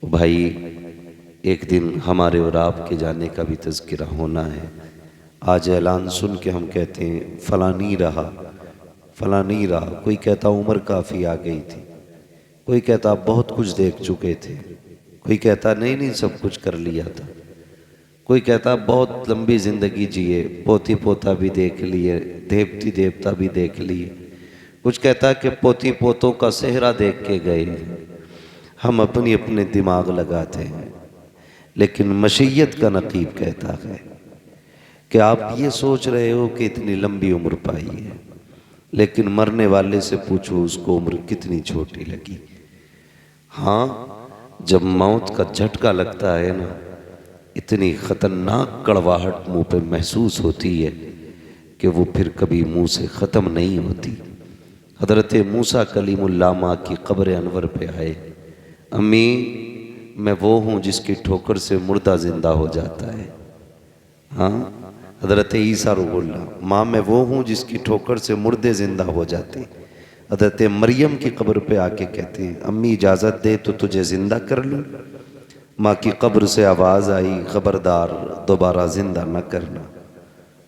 भाई एक दिन हमारे और आपके जाने का भी तज़किरा होना है। आज ऐलान सुन के हम कहते हैं फ़लाँ नहीं रहा, फ़लाँ नहीं रहा। कोई कहता उम्र काफ़ी आ गई थी, कोई कहता बहुत कुछ देख चुके थे, कोई कहता नहीं नहीं सब कुछ कर लिया था, कोई कहता बहुत लंबी ज़िंदगी जिए, पोती पोता भी देख लिए, देवती देवता भी देख लिए। कुछ कहता कि पोती पोतों का सेहरा देख के गए। हम अपनी अपने दिमाग लगाते हैं, लेकिन मशीयत का नकीब कहता है कि आप ये सोच रहे हो कि इतनी लंबी उम्र पाई है, लेकिन मरने वाले से पूछो उसको उम्र कितनी छोटी लगी। हाँ, जब मौत का झटका लगता है ना, इतनी ख़तरनाक कड़वाहट मुंह पे महसूस होती है कि वो फिर कभी मुंह से ख़त्म नहीं होती। हज़रत मूसा कलीमुल्लाह माँ की क़ब्र अनवर पे आए, अम्मी मैं वो हूँ जिसकी ठोकर से मुर्दा ज़िंदा हो जाता है। हाँ, हज़रत ईसा रुहुल्लाह, माँ मैं वो हूँ जिसकी ठोकर से मुर्दे ज़िंदा हो जाते। हज़रत मरियम की कब्र पे आके कहते हैं अम्मी इजाज़त दे तो तुझे ज़िंदा कर लूँ। माँ की कब्र से आवाज़ आई ख़बरदार दोबारा ज़िंदा न करना।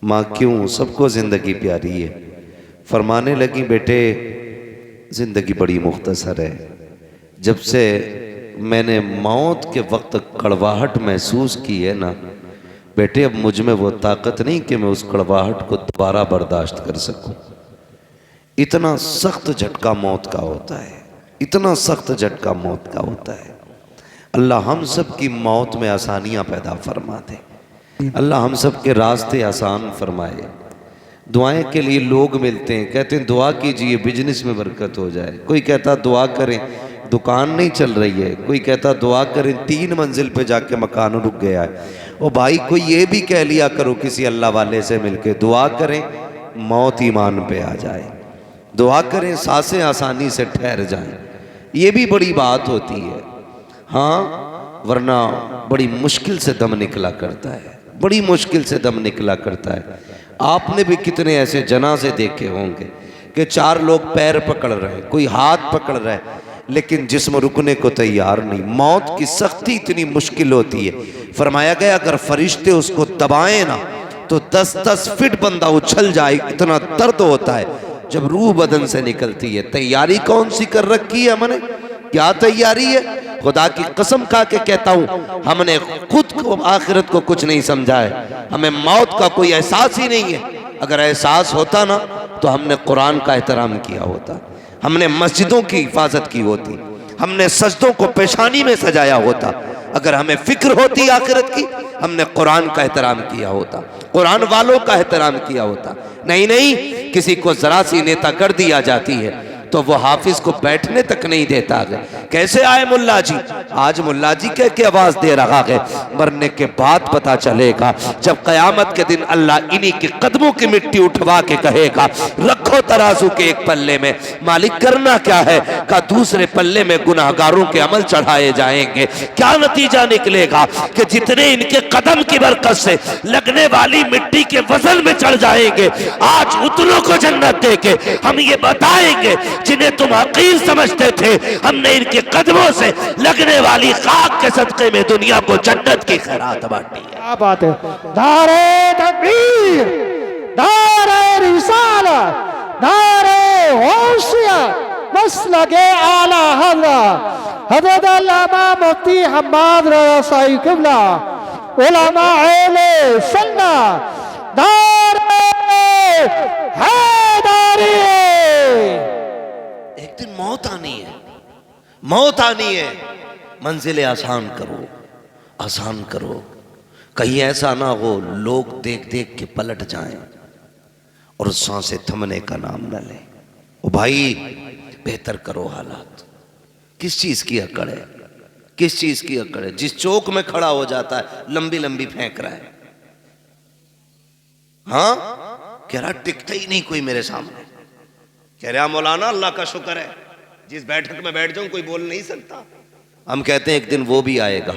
माँ क्यों? सबको ज़िंदगी प्यारी है। फरमाने लगी बेटे ज़िंदगी बड़ी मुख्तसर है। जब से मैंने मौत के वक्त कड़वाहट महसूस की है ना बेटे, अब मुझ में वो ताकत नहीं कि मैं उस कड़वाहट को दोबारा बर्दाश्त कर सकूं। इतना सख्त झटका मौत का होता है, इतना सख्त झटका मौत का होता है। अल्लाह हम सब की मौत में आसानियां पैदा फरमा दे, अल्लाह हम सब के रास्ते आसान फरमाए। दुआएं के लिए लोग मिलते हैं, कहते हैं दुआ कीजिए बिजनेस में बरकत हो जाए। कोई कहता दुआ करें दुकान नहीं चल रही है, कोई कहता दुआ करें 3 मंजिल पे जाके मकान रुक गया है। ओ भाई कोई ये भी कह लिया करो किसी अल्लाह वाले से मिलके दुआ करें मौत ईमान पे आ जाए, दुआ करें सांसें आसानी से ठहर जाएं, ये भी बड़ी बात होती है। हाँ, वरना बड़ी मुश्किल से दम निकला करता है, बड़ी मुश्किल से दम निकला करता है। आपने भी कितने ऐसे जनाजे देखे होंगे कि 4 लोग पैर पकड़ रहे हैं, कोई हाथ पकड़ रहा है, लेकिन जिस्म रुकने को तैयार नहीं। मौत की सख्ती इतनी मुश्किल होती है। फरमाया गया अगर फरिश्ते उसको दबाएं ना तो 10-10 फीट बंदा उछल जाए, इतना दर्द होता है जब रूह बदन से निकलती है। तैयारी कौन सी कर रखी है हमने? क्या तैयारी है? खुदा की कसम खा के कहता हूं हमने खुद को आखिरत को कुछ नहीं समझा है, हमें मौत का कोई एहसास ही नहीं है। अगर एहसास होता ना तो हमने कुरान का एहतराम किया होता, हमने मस्जिदों की हिफाजत की होती, हमने सजदों को पेशानी में सजाया होता। अगर हमें फिक्र होती आखिरत की हमने कुरान का एहतराम किया होता, कुरान वालों का एहतराम किया होता। नहीं नहीं, किसी को जरा सी नेता कर दिया जाती है तो वो हाफिज को बैठने तक नहीं देता है। कैसे आए मुल्ला जी? आज मुल्ला जी कह के आवाज दे रहा है, मरने के बाद पता चलेगा। जब कयामत के दिन अल्लाह इन्हीं के कदमों की मिट्टी उठवा के कहेगा रखो तराजू के एक पल्ले में, मालिक करना क्या है? का दूसरे पल्ले में गुनाहगारों के अमल चढ़ाए जाएंगे। क्या नतीजा निकलेगा कि जितने इनके कदम की बरकत से लगने वाली मिट्टी के वजन में चढ़ जाएंगे, आज उतनों को जन्नत दे के हम ये बताएंगे जिन्हें तुम हकीर समझते थे, हमने इनके कदमों से लगने वाली खाक के सदके में दुनिया को जन्नत की खैरात बांटी है। क्या बात है। नारे तकबीर, नारे रिसालत, नारे होशिया, मसलके आला हज़रत अल्लामा मुफ्ती हम्माद रज़ा साहिब क़िबला, उलमा अहले सुन्नत, नारे हैदरी। एक दिन मौत आनी है, मौत आनी है। मंजिलें आसान करो, आसान करो, कहीं ऐसा ना हो लोग देख देख के पलट जाएं और सांसें थमने का नाम न लें। ओ भाई बेहतर करो हालात। किस चीज की अकड़ है? किस चीज की अकड़ है? जिस चौक में खड़ा हो जाता है लंबी लंबी फेंक रहा है। हाँ, कह रहा टिकता ही नहीं कोई मेरे सामने। कह रहा मौलाना अल्लाह का शुक्र है जिस बैठक में बैठ जाऊं कोई बोल नहीं सकता। हम कहते हैं एक दिन वो भी आएगा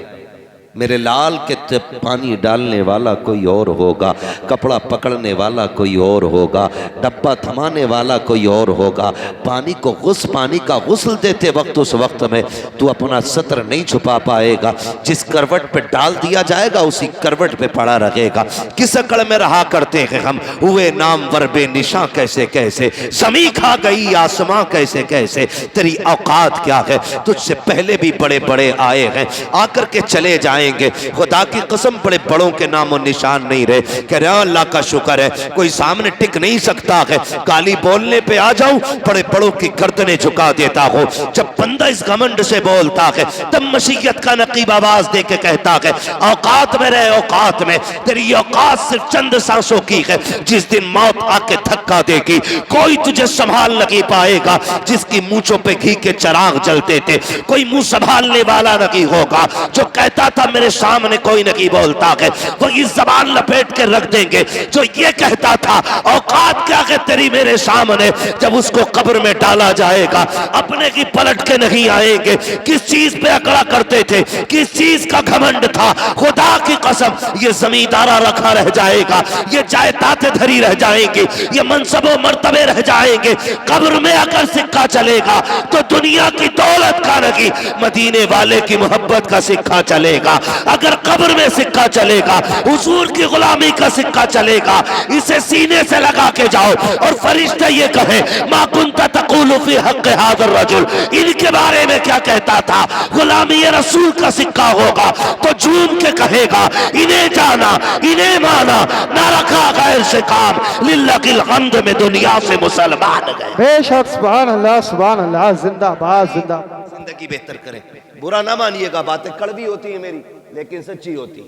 मेरे लाल के पानी डालने वाला कोई और होगा, कपड़ा पकड़ने वाला कोई और होगा, डब्बा थमाने वाला कोई और होगा। पानी का गुस्ल देते वक्त उस वक्त में तू अपना सत्र नहीं छुपा पाएगा। जिस करवट पे डाल दिया जाएगा उसी करवट पे पड़ा रहेगा। किस अकड़ में रहा करते हैं हम, हुए नाम वरबे निशा कैसे कैसे, जमी खा गई आसमां कैसे कैसे, तेरी औकात क्या है, तुझसे पहले भी बड़े बड़े आए हैं, आकर के चले जाएंगे। खुदा की कसम बड़े बड़ों के नाम और निशान नहीं रहे। कह रहे अल्लाह का शुक्र है कोई सामने टिक नहीं सकता है, गाली बोलने पे आ जाऊं बड़े बड़ों की गर्दनें झुका देता हो। जब बंदा इस घमंड से बोलता है तब मशीयत का नकीब आवाज दे के कहता है औकात में रहे, औकात में। तेरी औकात सिर्फ चंद सांसों की है, जिस दिन मौत आके धक्का देगी कोई तुझे संभाल नहीं पाएगा। जिसकी मूंछों पे घी के चिराग जलते थे कोई मुंह संभालने वाला नहीं होगा। जो कहता था मेरे सामने कोई नहीं बोलता है, वो इस जबान लपेट के रख देंगे। जो ये कहता था औकात क्या है तेरी मेरे सामने, जब उसको कब्र में डाला जाएगा अपने की पलट के नहीं आएंगे। किस चीज पे अकड़ा करते थे, किस चीज का घमंड था, खुदा की कसम ये जमींदारा रखा रह जाएगा, ये जायदादें धरी रह जाएंगी, ये मनसबो मर्तबे रह जाएंगे। कब्र में अगर सिक्का चलेगा तो दुनिया की दौलत का नहीं, मदीने वाले की मोहब्बत का सिक्का चलेगा। अगर कब्र में सिक्का चलेगा हुजूर की गुलामी का सिक्का चलेगा। इसे सीने से लगा के जाओ और फरिश्ता ये कहे मा कुंता तक़ूलु फी हक़्क़ि हाज़ा रजुल, इनके बारे में क्या कहता था, गुलामी रसूल का सिक्का होगा तो झूम के कहेगा इन्हें जाना इन्हें माना, ना रखा गैर से काम, लिल्लाहिल हम्द में दुनिया से मुसलमान गए। बेशक सुभान अल्लाह, जिंदाबाद जिंदाबाद। जिंदगी बेहतर करें, बुरा ना मानिएगा, बातें कड़वी होती है मेरी लेकिन सच्ची होती है,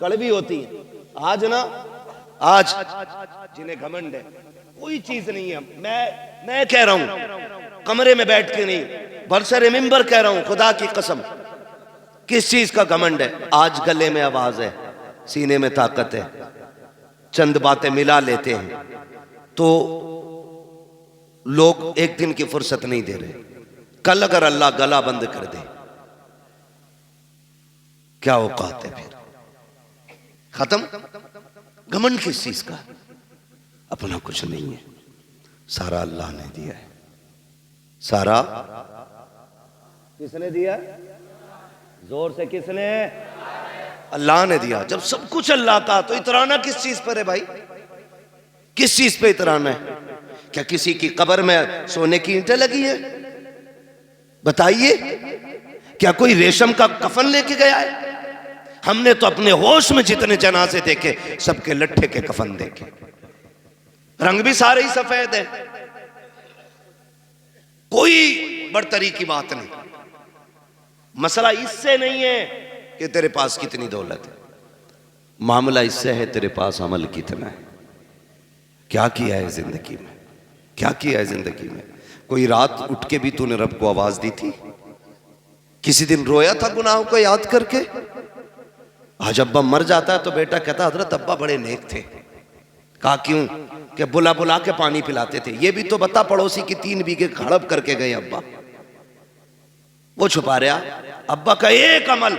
कड़वी होती है। आज जिन्हें घमंड है कोई चीज नहीं है, मैं कह रहा हूं कमरे में बैठ के नहीं, बरसरे मिंबर कह रहा हूं, खुदा की कसम किस चीज का घमंड है। आज गले में आवाज है, सीने में ताकत है, चंद बातें मिला लेते हैं तो लोग एक दिन की फुर्सत नहीं दे रहे। कल अगर अल्लाह गला बंद कर दे क्या औकात है, फिर खत्म। घमंड किस चीज का, अपना कुछ नहीं है, सारा अल्लाह ने दिया है। सारा किसने दिया, जोर से किसने, अल्लाह ने दिया। जब सब कुछ अल्लाह का तो इतराना किस चीज पर है भाई, किस चीज पे इतराना है। क्या किसी की कब्र में सोने की ईंटें लगी है, बताइए। क्या कोई रेशम का कफन लेके गया है। हमने तो अपने होश में जितने जनाजे देखे सबके लट्ठे के कफन देखे, रंग भी सारे ही सफेद है, कोई बड़तरी की बात नहीं। मसला इससे नहीं है कि तेरे पास कितनी दौलत है, मामला इससे है तेरे पास अमल कितना है, क्या किया है जिंदगी में, क्या किया है जिंदगी में। कोई रात उठ के भी तूने रब को आवाज दी थी, किसी दिन रोया था गुनाहों को याद करके। आज अब्बा मर जाता है तो बेटा कहता हजरत अब्बा बड़े नेक थे। कहा क्यों, कि बुला बुला के पानी पिलाते थे। ये भी तो बता, पड़ोसी की 3 बीघे हड़प करके गए अब्बा, वो छुपा रहा। अब्बा का एक अमल,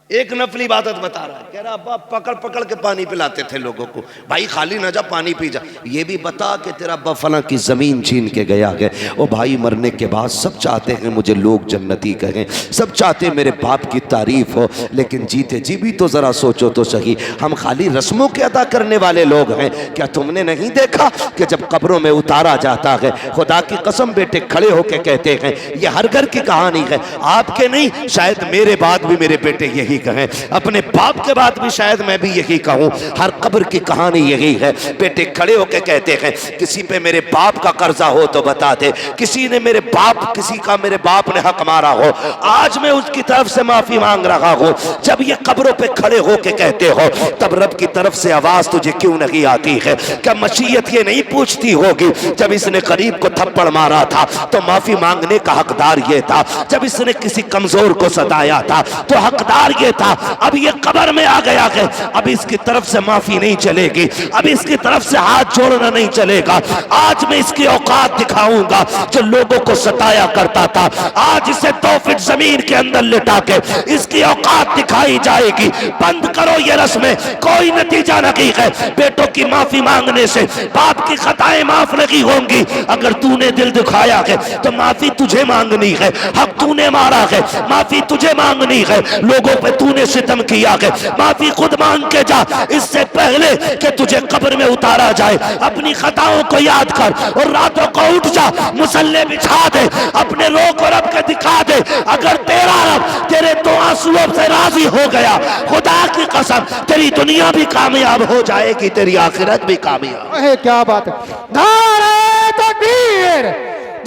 एक नफली इबादत बता रहा है, कह रहा अब्बा पकड़ पकड़ के पानी पिलाते थे लोगों को, भाई खाली ना जा पानी पी जा। ये भी बता कि तेरा अब्बा फला की जमीन छीन के गया है। ओ भाई मरने के बाद सब चाहते हैं मुझे लोग जन्नती कहें, सब चाहते हैं मेरे बाप की तारीफ हो, लेकिन जीते जी भी तो जरा सोचो तो सही, हम खाली रस्मों के अदा करने वाले लोग हैं। क्या तुमने नहीं देखा कि जब कब्रों में उतारा जाता है, खुदा की कसम बेटे खड़े होके कहते हैं, ये हर घर की कहानी है, आपके नहीं, शायद मेरे बाद भी मेरे बेटे यही कहें, अपने बाप के बाद भी शायद मैं भी यही कहूं, हर कब्र की कहानी यही है। बेटे खड़े होकर कहते हैं, किसी पे मेरे बाप का कर्जा हो तो बता दे, किसी ने मेरे बाप, किसी का मेरे बाप ने हक मारा हो, आज मैं उसकी तरफ से माफी मांग रहा हूं। जब ये कब्रों पे खड़े होके कहते हो, तब रब की तरफ से आवाज तुझे क्यों नहीं आती है? क्या मशीयत ये नहीं पूछती होगी जब इसने गरीब को थप्पड़ मारा था तो माफी मांगने का हकदार ये था, जब इसने किसी कमजोर को सताया था तो हकदार ये था। अब ये कब्र में आ गया है, अब इसकी तरफ से माफी नहीं चलेगी, अब इसकी तरफ से हाथ जोड़ना नहीं चलेगा। आज मैं इसकी औकात दिखाऊंगा जो लोगों को सताया करता था। आज इसे 2 फीट जमीन के अंदर लिटा के इसकी औकात दिखाई जाएगी। बंद करो ये रस्में, कोई नतीजा नहीं है। बेटों की माफी मांगने से बाप की खताएं माफ नहीं होंगी। अगर तूने दिल दुखाया है तो माफी तुझे मांगनी है। हक तूने मारा है, माफी तुझे मांगनी है। लोगों पे तूने सितम किया है, माफी खुद मांग के जा। इससे पहले कि तुझे कब्र में उतारा जाए अपनी खताओं को याद कर और रातों को उठ जा, मुसल्ले बिछा दे, अपने रोक और रब के दिखा दे। अगर तेरा रब तेरे 2 आंसुओं से राजी हो गया, खुदा की कसम तेरी दुनिया भी कामयाब हो जाएगी, तेरी आखिरत भी कामयाब। क्या बात है। नारे तकबीर,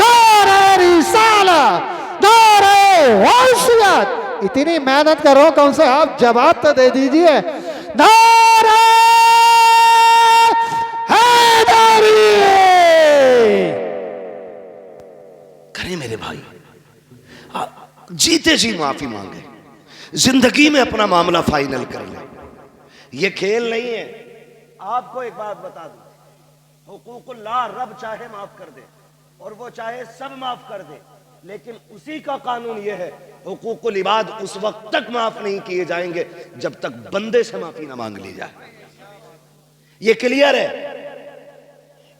नारे रिसाला, नारे वसीयत। इतनी मेहनत करो, कौन से आप जवाब तो दे दीजिए। नारे हैदरी। करें मेरे भाई, जीते जी माफी मांगे, जिंदगी में अपना मामला फाइनल कर ले। ये खेल नहीं है। आपको एक बात बता दूं, हुकूकुल्लाह रब चाहे माफ कर दे और वो चाहे सब माफ कर दे, लेकिन उसी का कानून यह है हुकूकुल इबाद उस वक्त तक माफ नहीं किए जाएंगे जब तक बंदे से माफी ना मांग ली जाए। ये क्लियर है,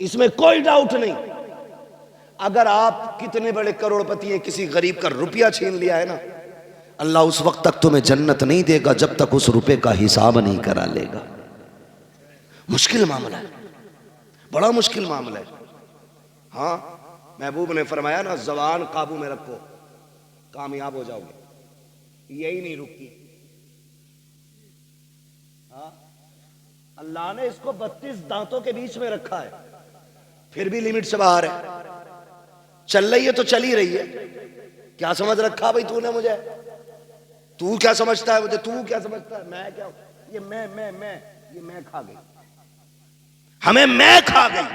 इसमें कोई डाउट नहीं। अगर आप कितने बड़े करोड़पति हैं, किसी गरीब का रुपया छीन लिया है ना, अल्लाह उस वक्त तक तुम्हें जन्नत नहीं देगा जब तक उस रुपए का हिसाब नहीं करा लेगा। मुश्किल मामला है, बड़ा मुश्किल मामला है। हाँ, महबूब ने फरमाया ना, जबान काबू में रखो, कामयाब हो जाओगे। यही नहीं रुकती। हाँ, अल्लाह ने इसको 32 दांतों के बीच में रखा है, फिर भी लिमिट से बाहर है। चल रही है तो चल ही रही है। क्या समझ रखा भाई तूने मुझे? तू क्या समझता है मुझे? तू क्या समझता है? मैं क्या? ये मैं खा गई, हमें मैं खा गई।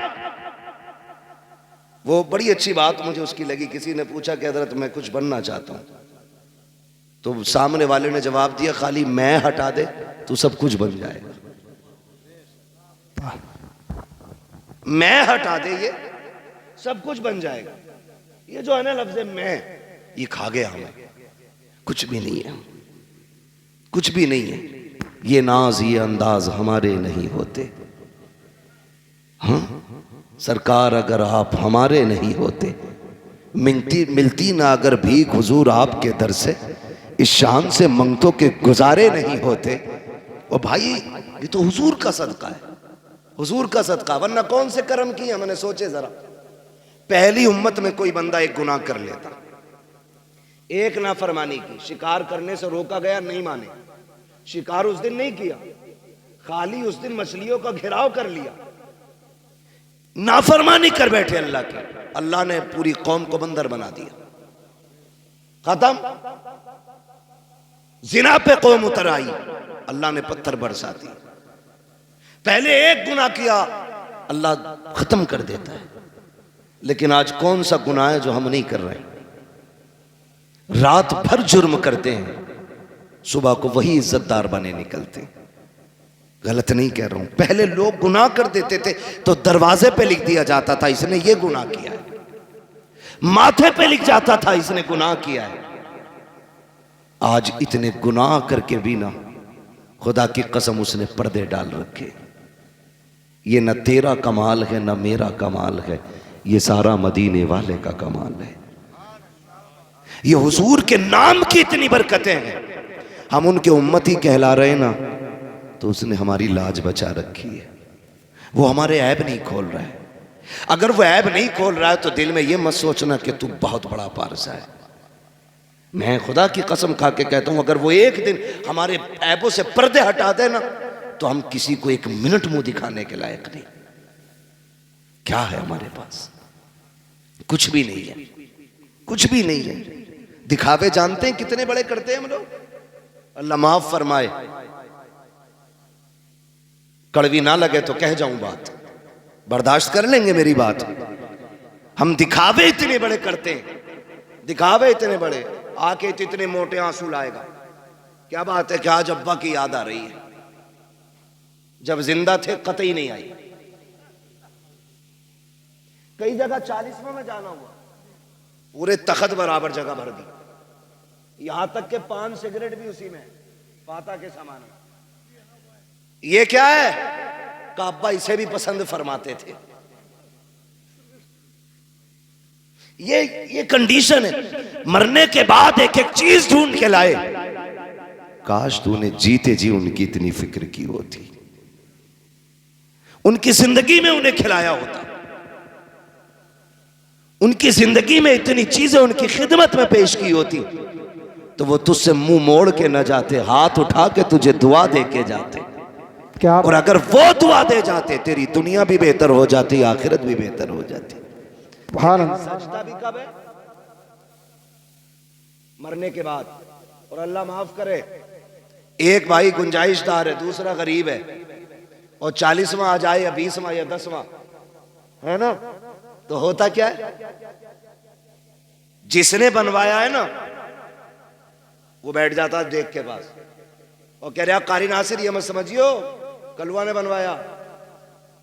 वो बड़ी अच्छी बात मुझे उसकी लगी। किसी ने पूछा कि हजरत मैं कुछ बनना चाहता हूं, तो सामने वाले ने जवाब दिया, खाली मैं हटा दे तू सब कुछ बन जाएगा। मैं हटा दे, ये सब कुछ बन जाएगा। ये जो है ना लफ्ज़ मैं, ये खा गया हमें। कुछ भी नहीं है, कुछ भी नहीं है। ये नाज ये अंदाज हमारे नहीं होते। हाँ सरकार, अगर आप हमारे नहीं होते, मिलती ना अगर भीख हुजूर आपके दर से, इस शान से मंगतों के गुजारे नहीं होते। और भाई ये तो हुजूर का सदका है, हुजूर का सदका, वरना कौन से कर्म किए मैंने सोचे जरा। पहली उम्मत में कोई बंदा एक गुनाह कर लेता, एक नाफरमानी की, शिकार करने से रोका गया, नहीं माने, शिकार उस दिन नहीं किया, खाली उस दिन मछलियों का घेराव कर लिया, नाफरमानी कर बैठे अल्लाह की, अल्लाह ने पूरी कौम को बंदर बना दिया, खत्म। जिना पे कौम उतर आई, अल्लाह ने पत्थर बरसा दिए। पहले एक गुनाह किया, अल्लाह खत्म कर देता है। लेकिन आज कौन सा गुनाह है जो हम नहीं कर रहे? रात भर जुर्म करते हैं, सुबह को वही इज्जतदार बने निकलते हैं। गलत नहीं कह रहा हूं। पहले लोग गुनाह कर देते थे तो दरवाजे पे लिख दिया जाता था इसने ये गुनाह किया है, माथे पे लिख जाता था इसने गुनाह किया है। आज इतने गुनाह करके भी ना, खुदा की कसम उसने पर्दे डाल रखे। ये न तेरा कमाल है न मेरा कमाल है, ये सारा मदीने वाले का कमाल है। ये हुजूर के नाम की इतनी बरकतें हैं, हम उनके उम्मती कहला रहे ना, तो उसने हमारी लाज बचा रखी है। वो हमारे ऐब नहीं खोल रहा है। अगर वो ऐब नहीं खोल रहा है तो दिल में ये मत सोचना कि तू बहुत बड़ा पारसा है। मैं खुदा की कसम खा के कहता हूं, अगर वो एक दिन हमारे ऐबों से पर्दे हटा दे ना, तो हम किसी को एक मिनट मुंह दिखाने के लायक नहीं। क्या है हमारे पास? कुछ भी नहीं है, कुछ भी नहीं है। दिखावे जानते हैं कितने बड़े करते हैं हम लोग। अल्लाह माफ फरमाए, कड़वी ना लगे तो कह जाऊं बात। बर्दाश्त कर लेंगे मेरी बात? हम दिखावे इतने बड़े करते हैं, दिखावे इतने बड़े, आके तो इतने मोटे आंसू लाएगा। क्या बात है कि आज अब्बा की याद आ रही है, जब जिंदा थे कतई नहीं आई। कई जगह 40वां में जाना हुआ, पूरे तखत बराबर जगह भर दी, यहां तक के पान सिगरेट भी उसी में, पाता के सामान में। ये क्या है? का अब्बा इसे भी पसंद फरमाते थे। ये कंडीशन है। मरने के बाद एक एक चीज ढूंढ के लाए। काश तूने जीते जी उनकी इतनी फिक्र की होती, उनकी जिंदगी में उन्हें खिलाया होता, उनकी जिंदगी में इतनी चीजें उनकी खिदमत में पेश की होती, तो वो तुझसे मुंह मोड़ के न जाते, हाथ उठा के तुझे दुआ दे के जाते। क्या और अगर वो दुआ दे जाते, तेरी दुनिया भी बेहतर हो जाती, आखिरत भी बेहतर हो जाती। सजदा भी कब है? मरने के बाद। और अल्लाह माफ करे, एक भाई गुंजाइशदार है, दूसरा गरीब है, और 40वां आ जाए या 20वां या 10वां, है ना, तो होता क्या है? जिसने बनवाया है ना, वो बैठ जाता है देख के पास और कह रहा कारी नासिर, ये मत समझियो कलवा ने बनवाया,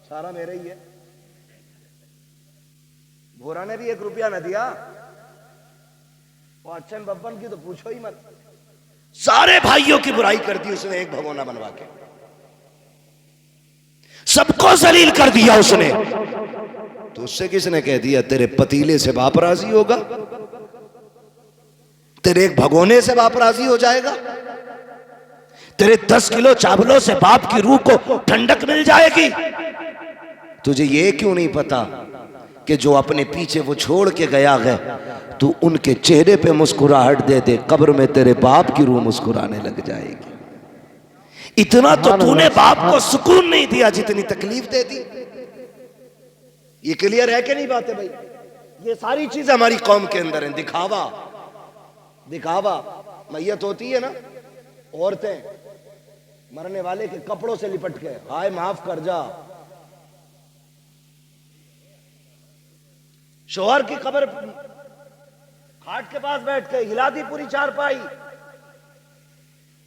सारा मेरा ही है। भोरा ने भी 1 रुपया न दिया, और अच्छन बब्बन की तो पूछो ही मत। सारे भाइयों की बुराई कर दी उसने एक भगोना बनवा के, सबको जलील कर दिया उसने। तो उससे किसने कह दिया तेरे पतीले से बाप राजी होगा, तेरे एक भगोने से बाप राजी हो जाएगा, तेरे 10 किलो चावलों से बाप की रूह को ठंडक मिल जाएगी? तुझे ये क्यों नहीं पता कि जो अपने पीछे वो छोड़ के गया है, तू उनके चेहरे पे मुस्कुराहट दे दे, कब्र में तेरे बाप की रूह मुस्कुराने लग जाएगी। इतना तो तूने बाप को सुकून नहीं दिया जितनी तकलीफ दे दी। ये क्लियर है कि नहीं बातें भाई? ये सारी चीजें हमारी कौम के अंदर हैं। दिखावा, दिखावा। मैयत होती है ना, औरतें मरने वाले के कपड़ों से लिपट के, हाय माफ कर जा। शोहर की कब्र खाट के पास बैठ के हिला दी पूरी चारपाई,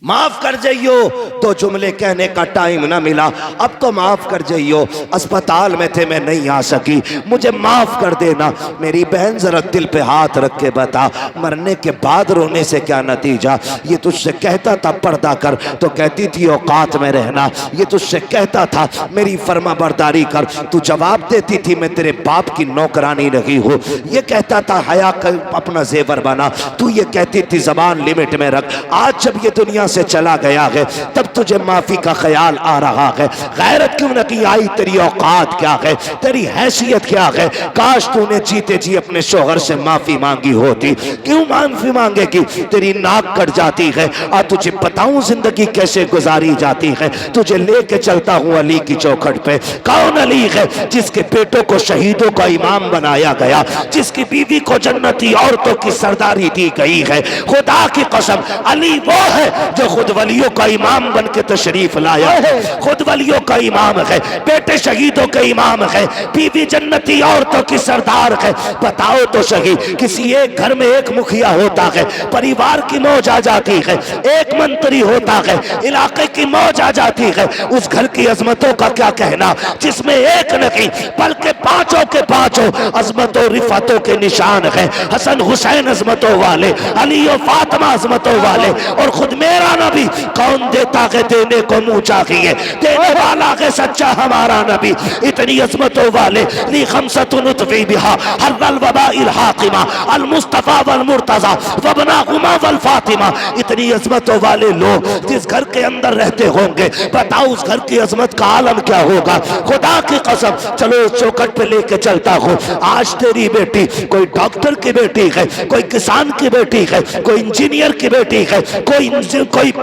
माफ कर जाइयो, तो जुमले कहने का टाइम ना मिला, अब तो माफ कर जाइयो, अस्पताल में थे मैं नहीं आ सकी, मुझे माफ कर देना। मेरी बहन जरा दिल पे हाथ रख के बता, मरने के बाद रोने से क्या नतीजा? ये तुझसे कहता था पर्दा कर, तो कहती थी औकात में रहना। ये तुझसे कहता था मेरी फर्मा बरदारी कर, तू जवाब देती थी मैं तेरे बाप की नौकरानी नहीं हूँ। ये कहता था हया कर अपना जेवर बना, तू ये कहती थी जबान लिमिट में रख। आज जब ये दुनिया से चला गया है, तब तुझे माफी का ख्याल आ रहा है। गैरत क्यों न की आई? तेरी औकात क्या है, तेरी हैसियत क्या है? काश तूने जीते जी अपने शोहर से माफी मांगी होती। क्यों माफी मांगेगी? तेरी नाक कट जाती है। और तुझे बताऊं जिंदगी कैसे गुजारी जाती है। तुझे लेके चलता हूं अली की चौखट पे। कौन अली है? जिसके बेटों को शहीदों का इमाम बनाया गया, जिसकी बीवी को जन्नती औरतों की सरदारी दी गई है। खुदा की कसम, अली वो है जो खुद वलियों का इमाम बन के तशरीफ लाया है। खुद वलियों का इमाम है, बेटे शहीदों के इमाम है, बीवी जन्नती औरतों की सरदार है। बताओ तो सही, किसी एक घर में एक मुखिया होता है, परिवार की मौज आ जाती है, एक मंत्री होता है, इलाके की मौज आ जाती है। उस घर की अजमतों का क्या कहना, जिसमें एक नहीं बल्कि पांचों के पांचों अजमतों रिफातों के निशान है। हसन हुसैन अजमतों वाले, अली और फातिमा अजमतों वाले, और खुद मेरा नबी। कौन देता है देने को मुंह चाहिए, देने वाला है सच्चा हमारा नबी। इतनी अजमतों वाले, ली खमसतुन उतवी बिहा हर्रल वबाइल हातिमा अल मुस्तफा वल मुर्तजा वबना गुमा वल फातिमा। इतनी अजमतों वाले लोग जिस घर के अंदर रहते होंगे, बताओ उस घर की अजमत का आलम क्या होगा। खुदा की कसम, चलो चौखट पे लेके चलता हूँ। आज तेरी बेटी कोई डॉक्टर की बेटी है, कोई किसान की बेटी है, कोई इंजीनियर की बेटी है, कोई कोई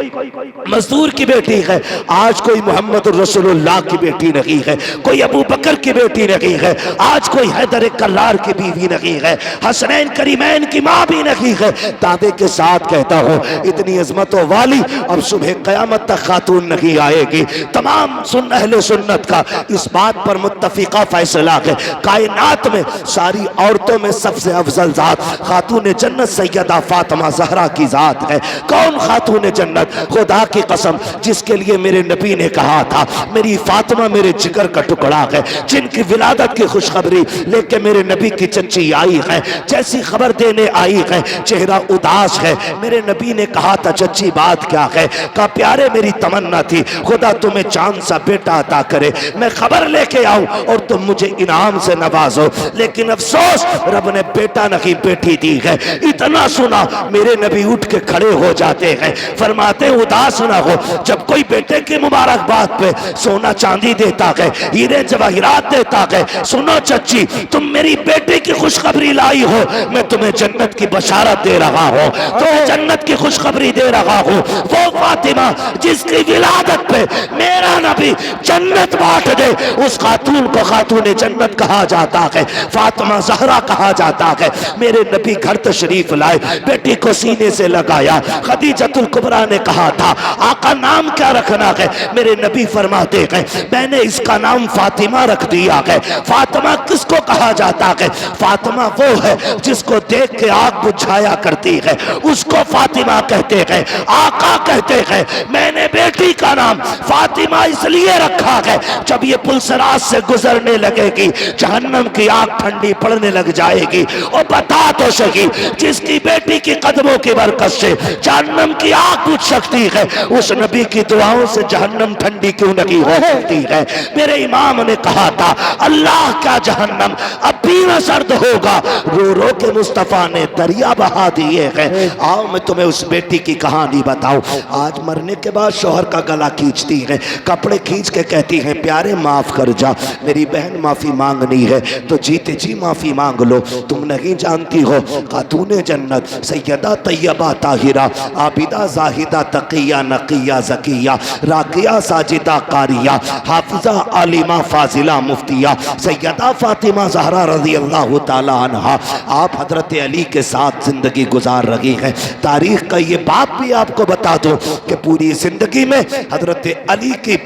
मजदूर की बेटी है, आज कोई मोहम्मद रसूलुल्लाह की बेटी नहीं है, कोई अबू बकर की बेटी नहीं है, आज कोई हैदर कल्लार की बीवी नहीं है, हसनैन करीमैन की माँ भी नहीं है। दावे के साथ कहता हूँ इतनी अजमतों वाली अब सुबह क़यामत तक खातून नहीं आएगी। तमाम अहले सुन्नत का इस बात पर मुत्तफिका फैसला है, कायनात में सारी औरतों में सबसे अफजल जात खातून जन्नत सैयदा फातिमा ज़हरा की जात है। कौन खातून जन्नत? खुदा की कसम, जिसके लिए मेरे नबी ने कहा था मेरी फातिमा मेरे जिगर का टुकड़ा है, जिनकी विलादत की खुशखबरी लेके मेरे नबी की चच्ची आई है, जैसी खबर देने आई है चेहरा उदास है। मेरे नबी ने कहा था चच्ची बात क्या है? कहा प्यारे मेरी तमन्ना थी खुदा तुम्हें चांद सा बेटा अता करे, मैं खबर लेके आऊं और तुम मुझे इनाम से नवाजो। लेकिन अफसोस रब ने बेटा नहीं बेटी दी है। इतना सुना मेरे नबी उठ के खड़े हो जाते हैं, फरमाते उदास ना हो, जब कोई बेटे की मुबारकबाद पे सोना चांदी देता है, हीरे जवाहिरात देता है, सुनो चच्ची तुम मेरी बेटे की खुशखबरी लाई हो, मैं तुम्हें जन्नत की बशारत दे रहा हूँ, तुम्हें जन्नत की खुशखबरी दे रहा हूँ। वो फातिमा जिसकी विलादत पे मेरा नबी जन्नत बांट दे, उस खातून को खातून जन्नत कहा जाता है, फातिमा ज़हरा कहा जाता है। मेरे नबी घर तशरीफ लाए, बेटी को सीने से लगाया। खदीजतुल कुबरा ने कहा था आका नाम क्या रखना है? मेरे नबी फरमाते हैं मैंने इसका नाम फातिमा रख दिया है। फातिमा किसको कहा जाता है? फातिमा वो है जिसको देख के आग बुझाया करती है, उसको फातिमा कहते हैं। आका कहते हैं मैंने बेटी का नाम फातिमा इसलिए रखा है जब ये पुलसराज से गुजरने लगेगी जहन्नम की आग ठंडी पड़ने लग जाएगी। और बता तो सही जिसकी बेटी की कदमों की बरकत से जहन्नम की आग बुझ सकती है, उस नबी की दुआओं से जहन्नम ठंडी क्यों नहीं हो सकती है? मेरे इमाम ने कहा था अल्लाह का जहन्नम अब भी न सर्द होगा, रो रो के मुस्तफा ने दरिया बहा दिए हैं। आओ मैं तुम्हें उस बेटी की कहानी बताऊं। आज मरने के बाद शौहर का गला खींचती है, कपड़े खींच के कहती है प्यारे माफ कर जा, मेरी बहन माफी मांगनी है तो जीते जी माफी मांग लो। तुम नहीं जानती हो खातून जन्नत सैयदा तैयबा ताहिरा आबिदा जाहिदा तकिया नकिया जकिया राकिया साजिदा कारिया हाफिजा आलिमा फाजिला मुफ्तिया सैयदा फातिमा ज़हरा रज़ी अल्लाह ताला अन्हा आप हजरत अली के साथ जिंदगी गुजार रही हैं। तारीख का ये बात भी आपको बता दूं कि पूरी जिंदगी में हजरत अली की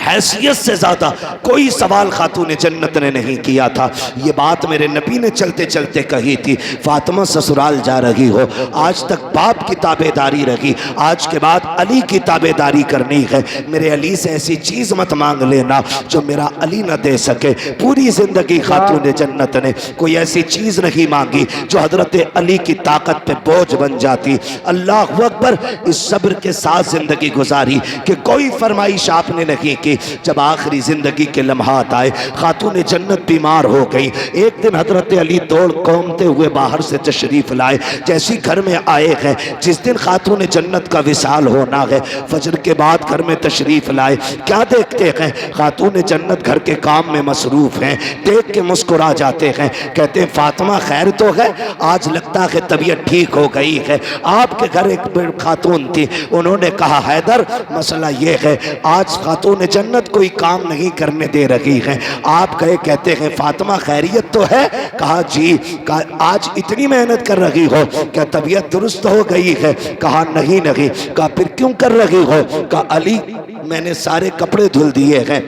हैसियत से ज्यादा कोई सवाल खातून जन्नत ने नहीं किया था। ये बात मेरे नबी ने चलते चलते कही थी। फातिमा ससुराल जा रही हो, आज तक बाप की ताबेदारी रही, आज के बाद अली की ताबेदारी करनी है। मेरे अली से ऐसी चीज मत मांग लेना जो मेरा अली न दे सके। पूरी जिंदगी खातून जन्नत ने कोई ऐसी चीज नहीं मांगी जो हजरत अली की ताकत पे बोझ बन जाती। अल्लाह अकबर। इस सब्र के साथ जिंदगी गुजारी कि कोई फरमाइश आपने नहीं की। जब आखिरी जिंदगी के लम्हात आए, खातून जन्नत बीमार हो गई। एक दिन हजरत अली दौड़ कौमते हुए बाहर से तशरीफ लाए। जैसी घर में आए हैं, जिस दिन खातून जन्नत का विसाल होना है, फजर के बाद घर में तशरीफ लाए। क्या देखते हैं? खातून जन्नत घर के काम में मसरूफ हैं। देख के मुस्कुरा जाते हैं, कहते हैं फातिमा खैर तो है? आज लगता है तबीयत ठीक हो गई है। आपके घर एक खातून थी, उन्होंने कहा हैदर मसला ये है आज खातून जन्नत कोई काम नहीं करने दे रही है। आप गए, कहते हैं फातिमा खैरियत तो है? कहा जी। कहा आज इतनी मेहनत कर रही हो, क्या तबीयत दुरुस्त हो गई है? कहा नहीं। कहा फिर क्यों कर रही हो? कहा अली मैंने सारे कपड़े धुल दिए हैं,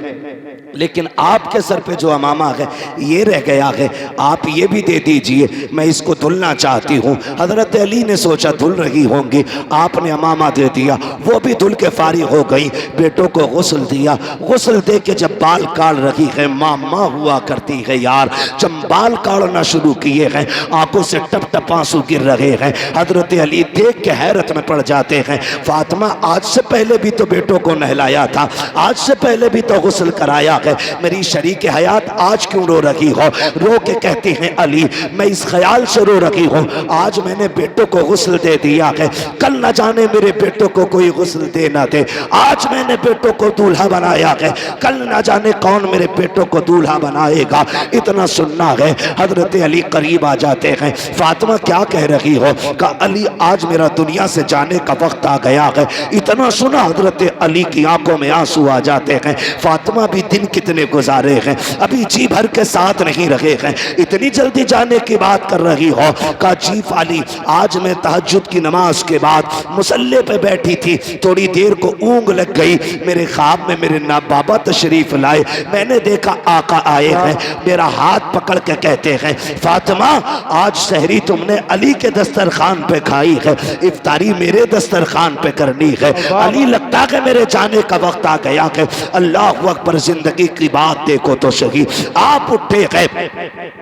लेकिन आपके सर पे जो अमामा है ये रह गया है, आप ये भी दे दीजिए, मैं इसको धुलना चाहती हूँ। हजरत अली ने सोचा धुल रही होंगी, आपने अमामा दे दिया, वो भी धुल के फारिग हो गई। बेटों को गुस्ल दिया, गुस्ल दे के जब बाल काट रही है, माँ हुआ करती है यार, जब बाल काटना शुरू किए हैं आंखों से टप टप आंसू गिर रहे हैं। हजरत अली देख के हैरत में पड़ जाते हैं। फातिमा आज से पहले भी तो बेटों को नहलाया था, आज से पहले भी तो गुस्ल कराया है, मेरी शरीक हयात आज क्यों रो रही हो? रो के कहती हैं अली मैं इस ख्याल से रो रही हूँ, आज मैंने बेटों को गुस्ल दे दिया है, कल न जाने मेरे बेटों को कोई गुस्ल दे ना दे। आज मैंने बेटों को दूल्हा बनाया है, कल न जाने कौन मेरे बेटों को दूल्हा बनाएगा। इतना सुनना है। हजरत अली करीब आ जाते हैं। फातिमा क्या कह रही हो? का अली आज मेरा दुनिया से जाने का वक्त आ गया है। इतना सुना हजरत अली की आंखों में आंसू आ जाते हैं। फातिमा भी दिन कितने गुजारे हैं, अभी जी भर के साथ नहीं रहे हैं, इतनी जल्दी जाने की बात कर रही हो? का जी अली आज मैं तहज्जुद की नमाज के बाद मुसल्ले पे बैठी थी, थोड़ी देर को ऊँग लग गई, मेरे ख्वाब में मेरे ना बाबा तशरीफ लाए, मैंने देखा आका आए हैं, मेरा हाथ पकड़ के कहते हैं फातिमा आज सहरी तुमने अली के दस्तरखान पे खाई है, इफ्तारी मेरे दस्तरखान पे करनी है। अली लगता है मेरे जाने का वक्त आ गया है। अल्लाह अकबर, जिंदगी की बात देखो तो सही। आप उठे गए,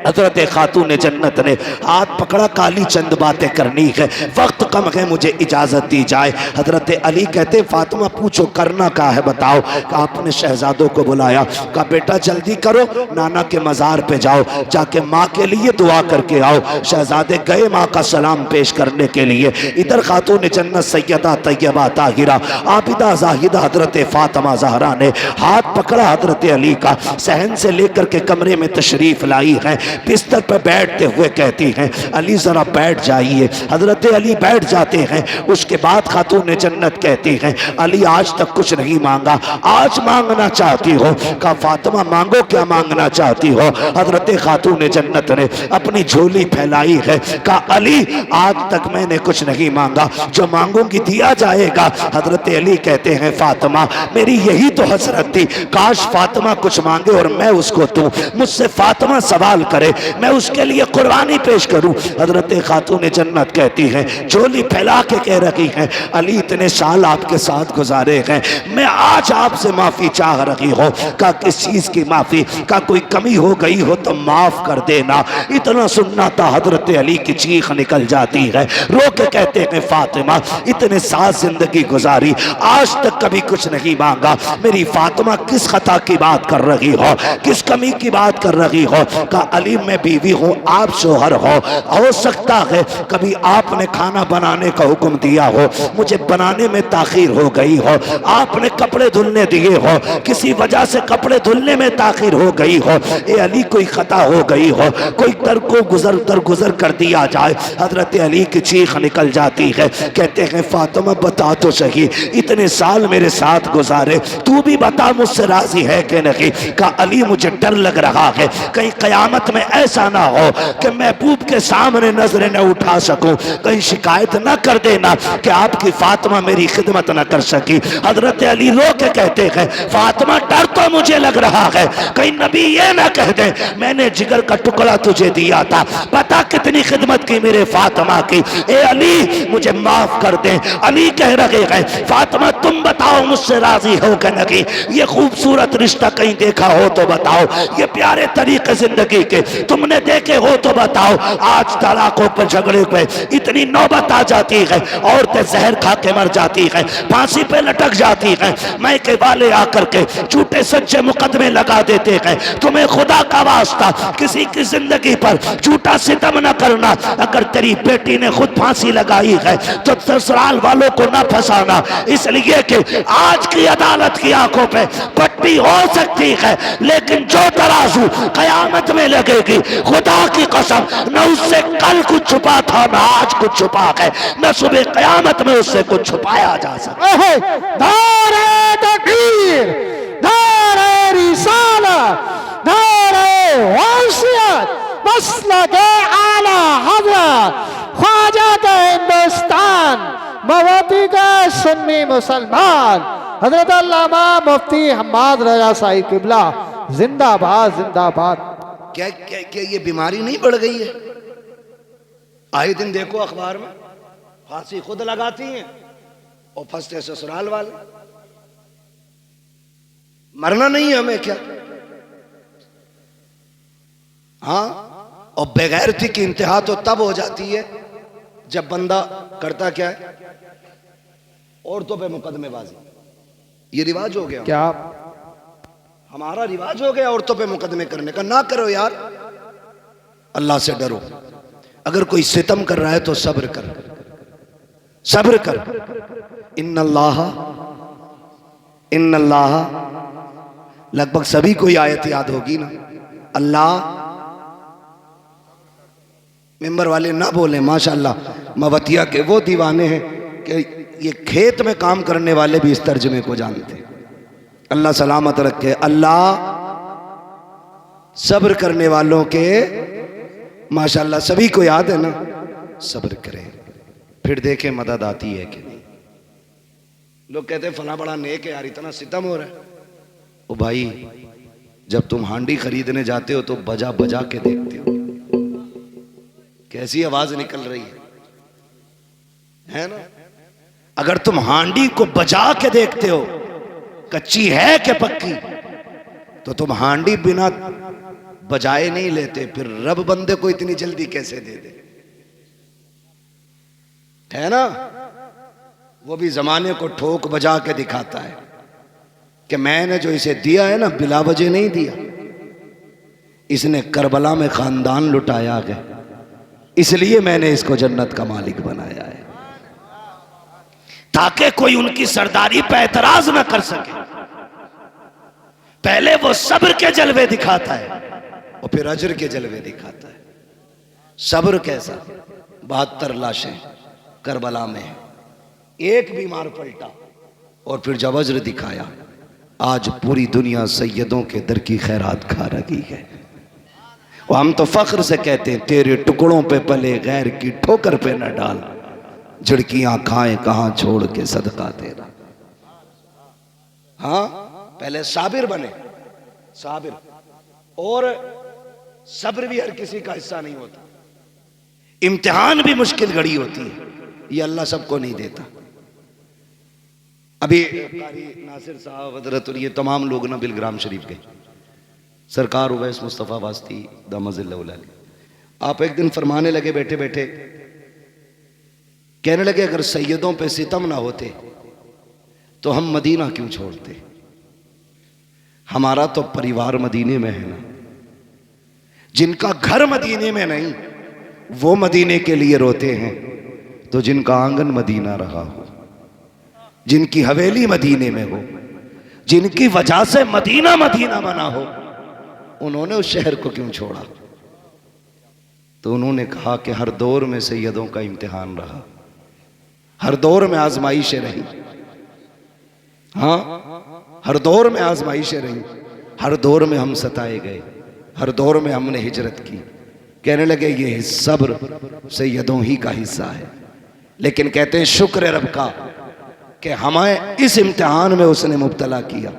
हजरत खातून जन्नत ने हाथ पकड़ा, काली चंद बातें करनी है, वक्त कम है, मुझे इजाजत दी जाए। हजरत अली कहते फातिमा पूछो करना क्या है बताओ। आपने शहजादों को बुलाया, कहा बेटा जल्दी करो, नाना के मजार पे जाओ, जाके माँ के लिए दुआ करके आओ। शहजादे गए माँ का सलाम पेश करने के लिए। इधर खातून जन्नत सैयदा तैयबा ताहिरा आबिदा जाहिदा हजरत फातिमा ज़हरा ने हाथ पकड़ा हजरत अली का, सहन से लेकर के कमरे में तशरीफ लाई है। बिस्तर पर बैठते हुए कहती हैं अली ज़रा बैठ जाइए। हजरत अली बैठ जाते हैं। उसके बाद खातून जन्नत कहती हैं अली आज तक कुछ नहीं मांगा, आज मांगना चाहती हो? का फातिमा मांगो, क्या मांगना चाहती हो? हजरत खातून जन्नत ने अपनी झोली फैलाई है। का अली आज तक मैंने कुछ नहीं मांगा, जो मांगूंगी दिया जाएगा। हजरत अली कहते हैं फातिमा मेरी यही तो हसरत थी, काश फातिमा कुछ मांगे और मैं उसको दूं, मुझसे फातिमा सवाल करे, मैं उसके लिए कुर्बानी पेश करूं। हजरत खातून जन्नत कहती हैं झोली फैला के कह रही हैं अली इतने साल आपके साथ गुजारे हैं, मैं आज आपसे माफी चाह रही हूं। का किस चीज की माफी? का कोई कमी हो गई हो तो माफ कर देना। इतना सुनना था हजरत अली की चीख निकल जाती है। रो के कहते हैं फातिमा इतने साल जिंदगी गुजारी, आज तक कभी कुछ नहीं मांगा, मेरी फातिमा किस खता की बात कर रही हो, किस कमी की बात कर रही हो? का अली मैं बीवी हूँ, आप शोहर हो सकता है कभी आपने खाना बनाने का हुक्म दिया हो, मुझे बनाने में ताखीर हो गई हो, आपने कपड़े धुलने दिए हो, किसी वजह से कपड़े धुलने में ताखीर हो गई हो, ए अली कोई खता हो गई हो, कोई दरगुजर कर दिया जाए। हजरत अली की चीख निकल जाती है। कहते हैं फातिमा बता तो सही, इतने साल मेरे साथ गुजारे, तू भी बता मुझसे राजी है कि नहीं? का अली मुझे डर लग रहा है कहीं कयामत में ऐसा ना हो कि महबूब के सामने नजरें न उठा सकूं, कहीं शिकायत न कर देना कि आपकी फातिमा मेरी खिदमत न कर सकी। हजरत अली रो के कहते हैं फातिमा डर तो मुझे लग रहा है कहीं नबी ये ना कह दे मैंने जिगर का टुकड़ा तुझे दिया था, पता कितनी खिदमत की मेरे फातिमा की, ए अली मुझे माफ कर दे। अली कह रहे हैं फातिमा तुम बताओ मुझसे राजी हो कि नहीं? ये खूबसूरत रिश्ता कहीं देखा हो तो बताओ, ये प्यारे तरीके जिंदगी के तुमने देखे हो तो बताओ। आज तलाकों पर झगड़े पे इतनी नौबत आ जाती है, औरतें जहर खा के मर जाती है, फांसी पे लटक जाती है, मैं के वाले आकर के झूठे सच्चे मुकदमे लगा देते हैं। तुम्हें खुदा का वास्ता किसी की जिंदगी पर झूठा सितम न करना। अगर तेरी बेटी ने खुद फांसी लगाई है तो ससुराल वालों को न फंसाना, इसलिए कि आज की अदालत की आंखों पे पट्टी हो सकती है, लेकिन जो तराजू कयामत में लगेगी खुदा की कसम न उससे कल कुछ छुपा था न आज कुछ छुपा है, न सुबह कयामत में उससे कुछ छुपाया जा सकता। नारे तकबीर, नारे रिसाला, नारे वसीयत, मसलके आला हज़रत ख्वाजा का हिंदुस्तान, मवाती का सुन्नी मुसलमान, हजरत अल्लामा मुफ्ती हम्माद रजा साहिब किबला जिंदाबाद जिंदाबाद। क्या क्या क्या ये बीमारी नहीं बढ़ गई है? आए दिन देखो अखबार में फांसी खुद लगाती हैं और फंसते ससुराल वाले। मरना नहीं है हमें क्या? हाँ, और बेगैरती की इंतहा तो तब हो जाती है जब बंदा करता क्या है, औरतों पे मुकदमेबाजी। ये रिवाज हो गया क्या? हमारा रिवाज हो गया औरतों पे मुकदमे करने का। ना करो यार, अल्लाह से डरो। अगर कोई सितम कर रहा है तो सब्र कर, सब्र कर। इन्नल्लाह, लगभग सभी को आयत याद होगी ना। अल्लाह, मेंबर वाले ना बोले माशाल्लाह, मवतिया के वो दीवाने हैं कि ये खेत में काम करने वाले भी इस तर्जमे को जानते। अल्लाह सलामत रखे। अल्लाह सब्र करने वालों के, माशाल्लाह सभी को याद है ना, सब्र करें, फिर देखें मदद आती है कि नहीं। लोग कहते हैं फला बड़ा नेक है यार, इतना सितम हो रहा है। ओ भाई, जब तुम हांडी खरीदने जाते हो तो बजा बजा के देखते हो कैसी आवाज निकल रही है ना। अगर तुम हांडी को बजा के देखते हो कच्ची है कि पक्की, तो तुम हांडी बिना बजाए नहीं लेते। फिर रब बंदे को इतनी जल्दी कैसे दे दे, है ना। वो भी जमाने को ठोक बजा के दिखाता है कि मैंने जो इसे दिया है ना, बिला वजह नहीं दिया। इसने करबला में खानदान लुटाया है, इसलिए मैंने इसको जन्नत का मालिक बनाया है, ताकि कोई उनकी सरदारी पे एतराज न कर सके। पहले वो सब्र के जलवे दिखाता है और फिर अजर के जलवे दिखाता है। सब्र कैसा, 72 लाशें करबला में है, एक बीमार पलटा और फिर जब अजर दिखाया, आज पूरी दुनिया सैयदों के दर की खैरात खा रही है। और हम तो फख्र से कहते हैं, तेरे टुकड़ों पे पले गैर की ठोकर पे न डाल, झिड़कियां खाएं कहां छोड़ के सदका तेरा। हाँ, पहले साबिर बने, साबिर। और सब्र भी हर किसी का हिस्सा नहीं होता, इम्तिहान भी मुश्किल घड़ी होती है, ये अल्लाह सबको नहीं देता। अभी कारी नासिर साहब, हजरत, और ये तमाम लोग ना बिलग्राम शरीफ गए। सरकार उवैस मुस्तफ़ा वास्ती दामजिल्लाह, आप एक दिन फरमाने लगे बैठे बैठे, कहने लगे अगर सैयदों पे सितम ना होते तो हम मदीना क्यों छोड़ते। हमारा तो परिवार मदीने में है ना। जिनका घर मदीने में नहीं वो मदीने के लिए रोते हैं, तो जिनका आंगन मदीना रहा हो, जिनकी हवेली मदीने में हो, जिनकी वजह से मदीना मदीना बना हो, उन्होंने उस शहर को क्यों छोड़ा। तो उन्होंने कहा कि हर दौर में सैयदों का इम्तिहान रहा, हर दौर में आजमाइशें रही। हाँ, हर दौर में आजमाइशें रही, हर दौर में हम सताए गए, हर दौर में हमने हिजरत की। कहने लगे ये सब्र सैयदों ही का हिस्सा है। लेकिन कहते हैं शुक्र रब का कि हमें इस इम्तिहान में उसने मुब्तला किया।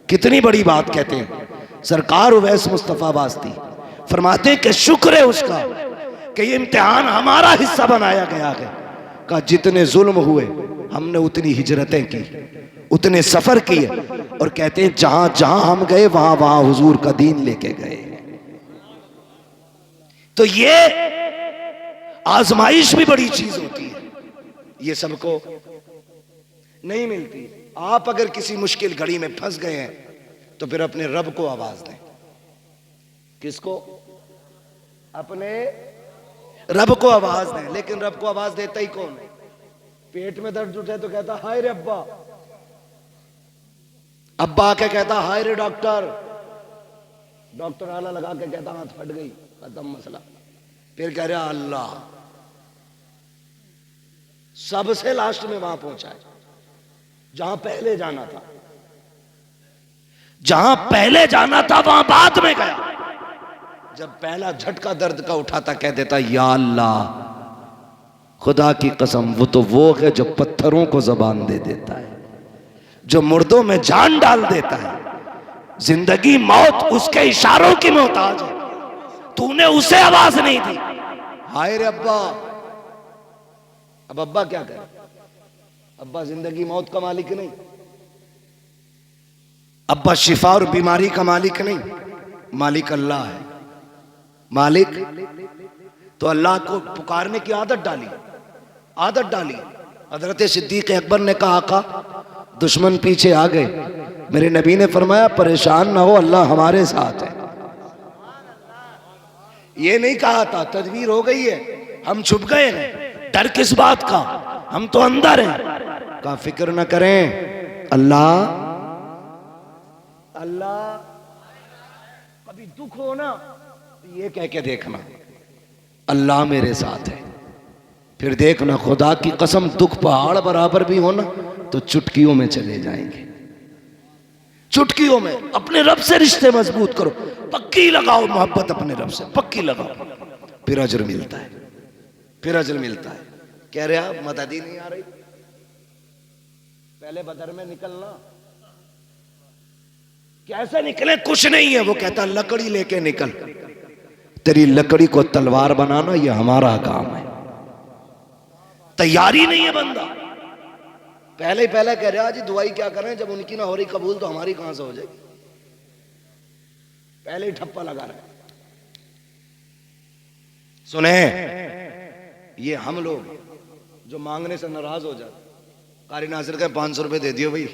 कितनी बड़ी बात कहते हैं सरकार उवैस मुस्तफ़ा वास्ती, फरमाते कि शुक्र है उसका कि ये इम्तिहान हमारा हिस्सा बनाया गया है। का जितने जुल्म हुए हमने उतनी हिजरतें की, उतने सफर किए, और कहते हैं जहां जहां हम गए वहां वहां हुजूर का दीन लेके गए। तो ये आजमाइश भी बड़ी चीज होती है, ये सबको नहीं मिलती। आप अगर किसी मुश्किल घड़ी में फंस गए हैं तो फिर अपने रब को आवाज दें। किसको? अपने रब को आवाज दें। लेकिन रब को आवाज देता ही कौन है? पेट में दर्द उठे तो कहता हाय रे अब्बा, अब्बा आके कहता हाय रे डॉक्टर, डॉक्टर आला लगा के कहता हाथ फट गई, खत्म मसला। फिर कह रहा अल्लाह। सबसे लास्ट में वहां पहुंचा है जहां पहले जाना था, जहां पहले जाना था वहां बाद में गया। जब पहला झटका दर्द का उठाता कह देता या अल्लाह, खुदा की कसम वो है जो पत्थरों को जबान दे देता है, जो मुर्दों में जान डाल देता है। जिंदगी मौत उसके इशारों की मोहताज है, तूने उसे आवाज नहीं दी। हाय रे अब्बा। अब अब्बा क्या करे? अब्बा जिंदगी मौत का मालिक नहीं, अब्बा शिफा और बीमारी का मालिक नहीं, मालिक अल्लाह है। मालिक तो अल्लाह को पुकारने की आदत डाली, आदत डाली। हजरत सिद्दीक अकबर ने कहा आका दुश्मन पीछे आ गए, मेरे नबी ने फरमाया परेशान ना हो, अल्लाह हमारे साथ है। ये नहीं कहा था तदबीर हो गई है, हम छुप गए हैं, डर किस बात का, हम तो अंदर हैं। कहा फिक्र ना करें, अल्लाह अल्लाह। कभी दुख हो ना तो ये कह के देखना अल्लाह मेरे साथ है, फिर देखना खुदा की कसम दुख पहाड़ बराबर भी हो ना तो चुटकियों में चले जाएंगे। चुटकियों में अपने रब से रिश्ते मजबूत करो, पक्की लगाओ मोहब्बत अपने रब से, पक्की लगाओ, फिर अजर मिलता है, फिर अजर मिलता है। कह रहे आप मदद ही नहीं आ रही, पहले बदर में निकलना। कैसे निकले? कुछ नहीं है। वो कहता लकड़ी लेके निकल, तेरी लकड़ी को तलवार बनाना ये हमारा काम है। तैयारी नहीं है बंदा, पहले ही पहले कह रहा जी दुआई क्या करें, जब उनकी ना हो रही कबूल तो हमारी कहां से हो जाएगी। पहले ही ठप्पा लगा रहे। सुने, ये हम लोग जो मांगने से नाराज हो जाते, कारी नासिर का 500 रुपए दे दियो भाई,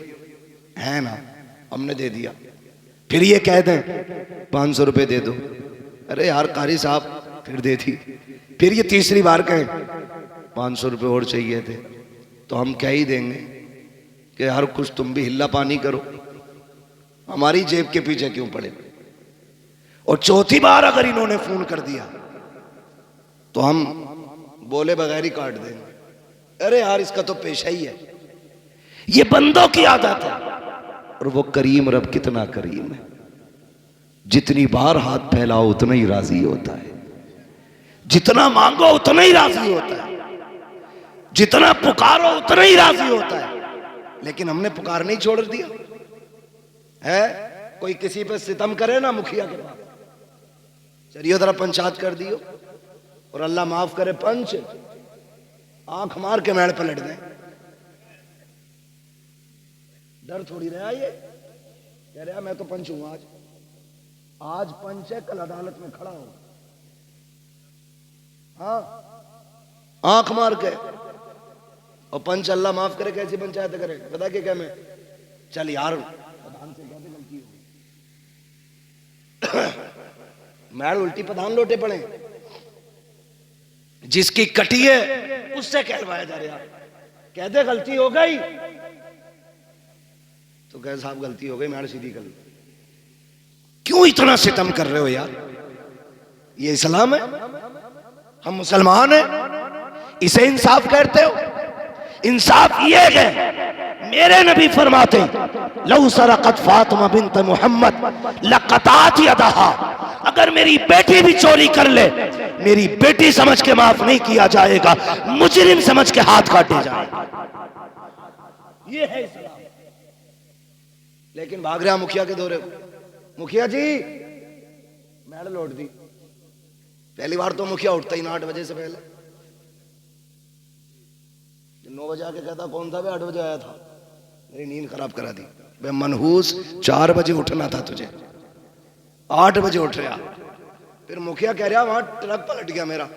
है ना, हमने दे दिया, फिर ये कह दें 500 रुपए दे दो, अरे यार कारी साहब फिर दे दी, फिर ये तीसरी बार कहें 500 रुपए और चाहिए थे, तो हम क्या ही देंगे कि यार कुछ तुम भी हिल्ला पानी करो, हमारी जेब के पीछे क्यों पड़े। और चौथी बार अगर इन्होंने फोन कर दिया तो हम बोले बगैर ही काट देंगे, अरे यार इसका तो पेशा ही है। ये बंदों की आदत है। और वो करीम रब कितना करीम है, जितनी बार हाथ फैलाओ उतना ही राजी होता है, जितना मांगो उतना ही राजी होता है, जितना पुकारो उतना ही राजी होता है। लेकिन हमने पुकार नहीं छोड़ दिया है। कोई किसी पे सितम करे ना मुखिया के पास, चलिए जरा पंचायत कर दियो, और अल्लाह माफ करे पंच आंख मार के मेड़ पलट दें, डर थोड़ी रहा। ये कह रहा मैं तो पंच हूं, आज पंच है, कल अदालत में खड़ा हूं। हाँ, आंख मार के। और पंच अल्लाह माफ करे कैसी पंचायत करे, बता के क्या मैं, चल यार प्रधान से कहते गलती हो गई। मैड उल्टी प्रधान लोटे पड़े, जिसकी कटी है उससे कहलवाया जा रहा, कहते गलती हो गई तो कह साहब गलती हो गई, मैड सीधी कर ली। क्यों इतना सितम कर रहे हो यार, ये इस्लाम है, हम मुसलमान हैं, इसे इंसाफ कहते हो। इंसाफ ये है, मेरे नबी फरमाते लौ सरकत फातिमा बिन्त मोहम्मद लक़तात यदहा, अगर मेरी बेटी भी चोरी कर ले, मेरी बेटी समझ के माफ नहीं किया जाएगा, मुजरिम समझ के हाथ काटे जाएगा। ये है इस्लाम। लेकिन भाग रहा मुखिया के दौरे, मुखिया जी मैडल लौट दी। पहली बार तो मुखिया उठता ही ना 8 बजे से पहले, 9 बजे आके कहता कौन था, 8 बजे आया था, मेरी नींद खराब करा दी। बे मनहूस 4 बजे उठना था तुझे, 8 बजे उठ रहा। फिर मुखिया कह रहा वहां ट्रक पलट गया मेरा,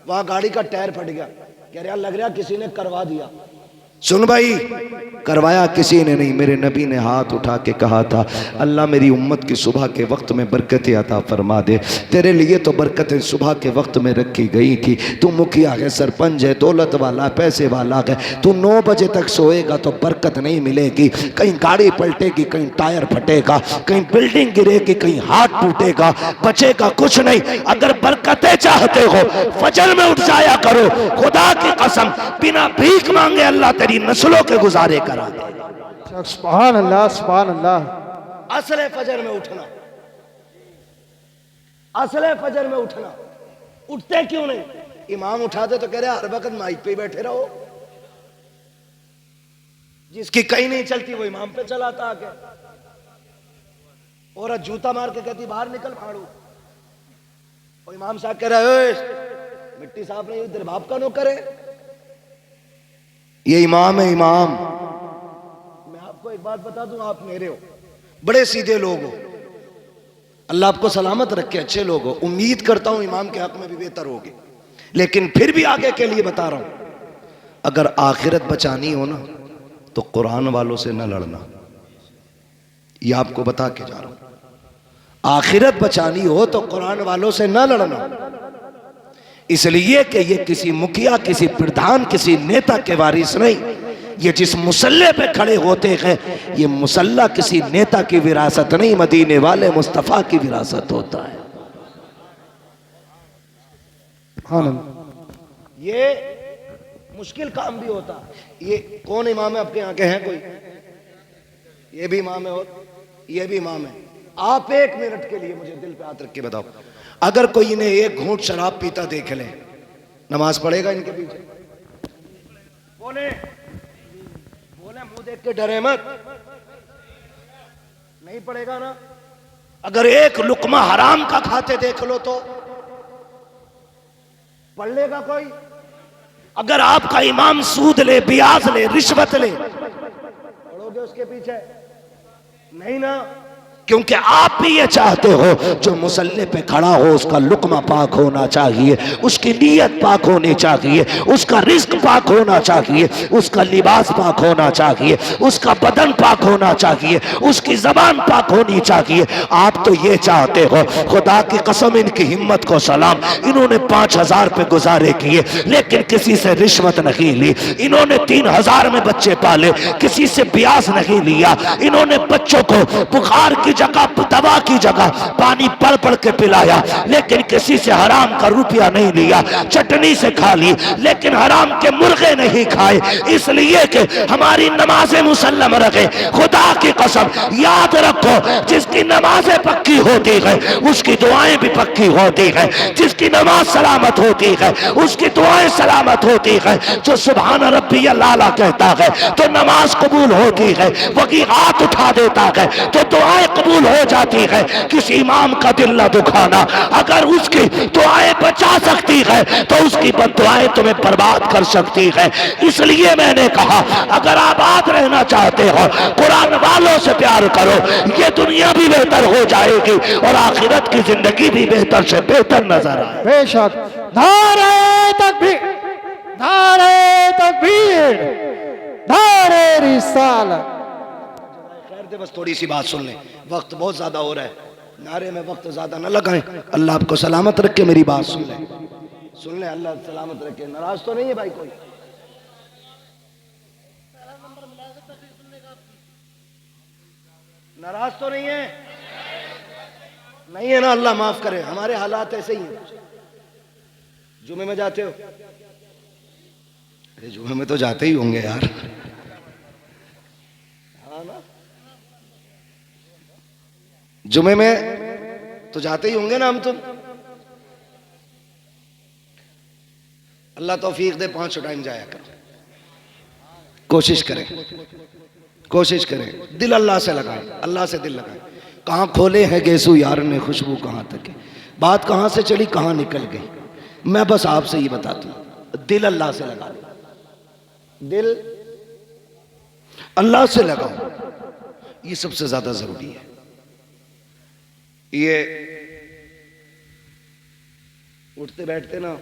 वहां गाड़ी का टायर फट गया, कह रहा लग रहा किसी ने करवा दिया। सुन भाई, करवाया किसी ने नहीं, मेरे नबी ने हाथ उठा के कहा था अल्लाह मेरी उम्मत की सुबह के वक्त में बरकतें अता फरमा दे। तेरे लिए तो बरकतें सुबह के वक्त में रखी गई थी, तू मुखिया है, सरपंच है, दौलत वाला, पैसे वाला है, तू 9 बजे तक सोएगा तो बरकत नहीं मिलेगी। कहीं गाड़ी पलटेगी, कहीं टायर फटेगा, कहीं बिल्डिंग गिरेगी, कहीं हाथ टूटेगा, बचेगा कुछ नहीं। अगर बरकतें चाहते हो फजर में उठ जाया करो, खुदा की कसम बिना भीख मांगे अल्लाह तेरी नस्लों के गुजारे करा दे। सुभान अल्लाह, सुभान अल्लाह। असले फजर में उठना, असले फजर में उठना। उठते क्यों नहीं? इमाम उठाते तो कह रहे हर वक्त माइक पे बैठे रहो, जिसकी कहीं नहीं चलती वो इमाम पे चलाता आके। औरत जूता मार के कहती बाहर निकल फाड़ू, और इमाम साहब कह रहे मिट्टी साफ नहीं, तेरे बाप का नौकर है। ये इमाम है, इमाम। मैं आपको एक बात बता दूं, आप मेरे हो, बड़े सीधे लोग हो, अल्लाह आपको सलामत रखे, अच्छे लोग हो। उम्मीद करता हूं इमाम के हक में भी बेहतर होगे, लेकिन फिर भी आगे के लिए बता रहा हूं, अगर आखिरत बचानी हो ना तो कुरान वालों से न लड़ना, ये आपको बता के जा रहा हूं। आखिरत बचानी हो तो कुरान वालों से ना लड़ना, इसलिए कि ये किसी मुखिया, किसी प्रधान, किसी नेता के वारिस नहीं। ये जिस मुसल्ले पे खड़े होते हैं, ये मुसल्ला किसी नेता की विरासत नहीं, मदीने वाले मुस्तफा की विरासत होता है। ये मुश्किल काम भी होता। ये कौन इमाम है आपके यहाँ के? हैं कोई? ये भी इमाम है और ये भी इमाम है। आप एक मिनट के लिए मुझे दिल पे हाथ रख के बताओ, अगर कोई इन्हें एक घूंट शराब पीता देख ले, नमाज पढ़ेगा इनके पीछे? बोले बोले, मुंह देख के डरे मत, नहीं पड़ेगा ना। अगर एक लुकमा हराम का खाते देख लो तो पढ़ लेगा कोई? अगर आपका इमाम सूद ले, ब्याज ले, रिश्वत ले, पढ़ोगे उसके पीछे? नहीं ना, क्योंकि आप भी ये चाहते हो जो मुसल्ले पे खड़ा हो उसका लुकमा पाक होना चाहिए, उसकी नीयत पाक होनी चाहिए, उसका रिस्क पाक होना चाहिए, उसका लिबास पाक होना चाहिए, उसका बदन पाक होना चाहिए, उसकी जबान पाक होनी चाहिए। आप तो ये चाहते हो। खुदा की कसम, इनकी हिम्मत को सलाम, इन्होंने 5,000 पे गुजारे किए लेकिन किसी से रिश्वत नहीं ली। इन्होंने 3,000 में बच्चे पाले, किसी से ब्याज नहीं लिया। इन्होंने बच्चों को बुखार की जगह, दवा की जगह पानी पढ़ पढ़ के पिलाया, लेकिन किसी से हराम का रुपया नहीं लिया। चटनी से खा ली लेकिन हराम के मुर्गे नहीं खाए, इसलिए कि हमारी नमाजें मुसल्लम रखे। खुदा की कसम, याद रखो, जिसकी नमाजें पक्की होती है उसकी दुआएं भी पक्की होती है। जिसकी नमाज सलामत होती है उसकी दुआएं सलामत होती है। जो सुभान रब्बी अल्लाह कहता है तो नमाज कबूल होती है, वही हाथ उठा देता है तो दुआएं कबूल हो जाती है। किसी इमाम का दिल न दुखाना, अगर उसकी दुआएं बचा सकती है तो उसकी बद्दुआएं तुम्हें बर्बाद कर सकती है। इसलिए मैंने कहा, अगर आबाद रहना चाहते हो कुरान वालों से प्यार करो, ये दुनिया भी बेहतर हो जाएगी और आखिरत की जिंदगी भी बेहतर से बेहतर नजर आए। बेशक। नारे तकबीर, नारे तकबीर, नारे रिसालत। बस थोड़ी सी बात सुन लें, वक्त बहुत ज्यादा हो रहा है, नारे में वक्त ज्यादा न लगाएं। अल्लाह आपको सलामत रखे, मेरी बात सुन लें, सुन लें, अल्लाह सलामत रखे। नाराज तो नहीं है भाई कोई? नाराज तो नहीं है? नहीं है ना? अल्लाह माफ करे, हमारे हालात ऐसे ही हैं। जुमे में जाते हो? अरे जुमे में तो जाते ही होंगे यार, हाँ ना? जुमे में तो जाते ही होंगे ना हम तुम। अल्लाह तौफीक दे 5 टाइम जाया कर, कोशिश करें, कोशिश करें, दिल अल्लाह से लगाएं, अल्लाह से दिल लगाएं। कहाँ खोले हैं गेसू यार ने खुशबू कहाँ तक है, बात कहाँ से चली कहाँ निकल गई। मैं बस आपसे ये बताता हूँ, दिल अल्लाह से लगा लो, दिल अल्लाह से लगाओ, ये सबसे ज्यादा जरूरी है। ये उठते बैठते ना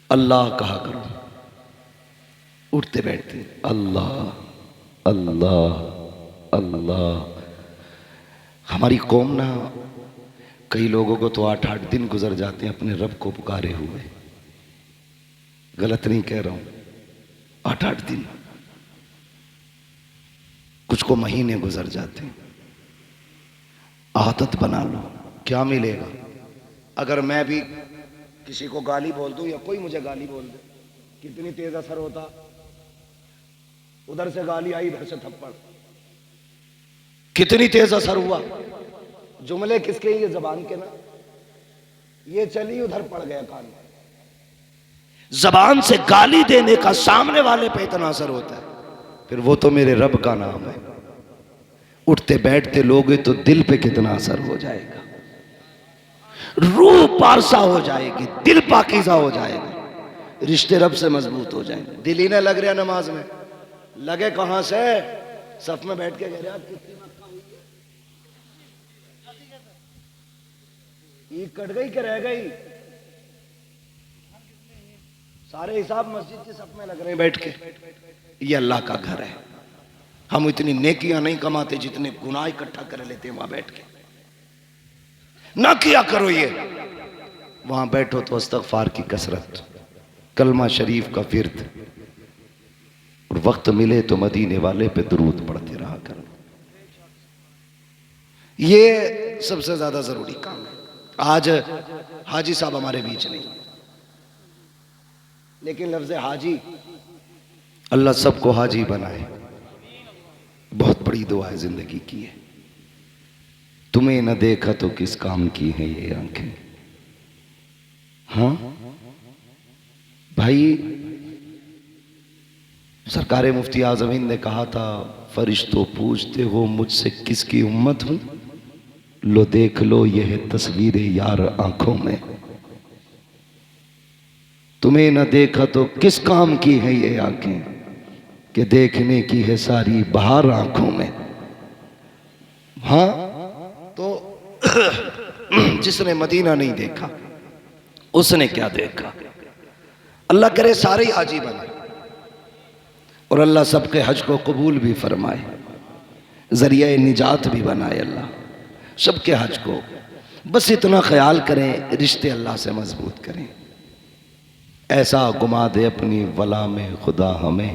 अल्लाह कहा करो, उठते बैठते अल्लाह अल्लाह अल्लाह। हमारी कौम ना, कई लोगों को तो 8-8 दिन गुजर जाते हैं अपने रब को पुकारे हुए। गलत नहीं कह रहा हूं, 8-8 दिन, कुछ को महीने गुजर जाते हैं। आदत बना लो, क्या मिलेगा? अगर मैं भी किसी को गाली बोल दूं या कोई मुझे गाली बोल दे, कितनी तेज असर होता। उधर से गाली आई, इधर से थप्पड़, कितनी तेज असर हुआ। जुमले किसके? ये जबान के ना, ये चली उधर पड़ गया कान में। जबान से गाली देने का सामने वाले पे इतना असर होता है, फिर वो तो मेरे रब का नाम है। उठते बैठते लोगे तो दिल पे कितना असर हो जाएगा, रूह पारसा हो जाएगी, दिल पाकीज़ा हो जाएगा, रिश्ते रब से मजबूत हो जाएंगे। दिल ही ना लग रहा नमाज में, लगे कहां से? सफ में बैठ के कह रहे आप कितनी मक्का हुई है, ईद कट गई कि रह गई? सारे हिसाब मस्जिद के सफ में लग रहे हैं बैठ के। ये अल्लाह का घर है, हम इतनी नेकियां नहीं कमाते जितने गुनाह इकट्ठा कर लेते हैं वहां बैठ के। ना किया करो ये, वहां बैठो तो इस्तगफार की कसरत, कलमा शरीफ का फिर्द, और वक्त मिले तो मदीने वाले पे दुरूद पढ़ते रहा करो। ये सबसे ज्यादा जरूरी काम है। आज हाजी साहब हमारे बीच नहीं, लेकिन लफ्ज हाजी, अल्लाह सबको हाजी बनाए, बहुत बड़ी दुआ है जिंदगी की है। तुम्हें न देखा तो किस काम की है ये आंखें। हाँ भाई, सरकार मुफ्ती आज़मीन ने कहा था, फरिश्तों पूछते हो मुझसे किसकी उम्मत हूं, लो देख लो ये है तस्वीर यार आंखों में। तुम्हें न देखा तो किस काम की है ये आंखें, कि देखने की है सारी बहार आंखों में। हाँ तो जिसने मदीना नहीं देखा उसने क्या देखा। अल्लाह करे सारे ही हाजी बने, और अल्लाह सबके हज को कबूल भी फरमाए, जरिया निजात भी बनाए अल्लाह सबके हज को। बस इतना ख्याल करें, रिश्ते अल्लाह से मजबूत करें। ऐसा घुमा दे अपनी वला में खुदा हमें,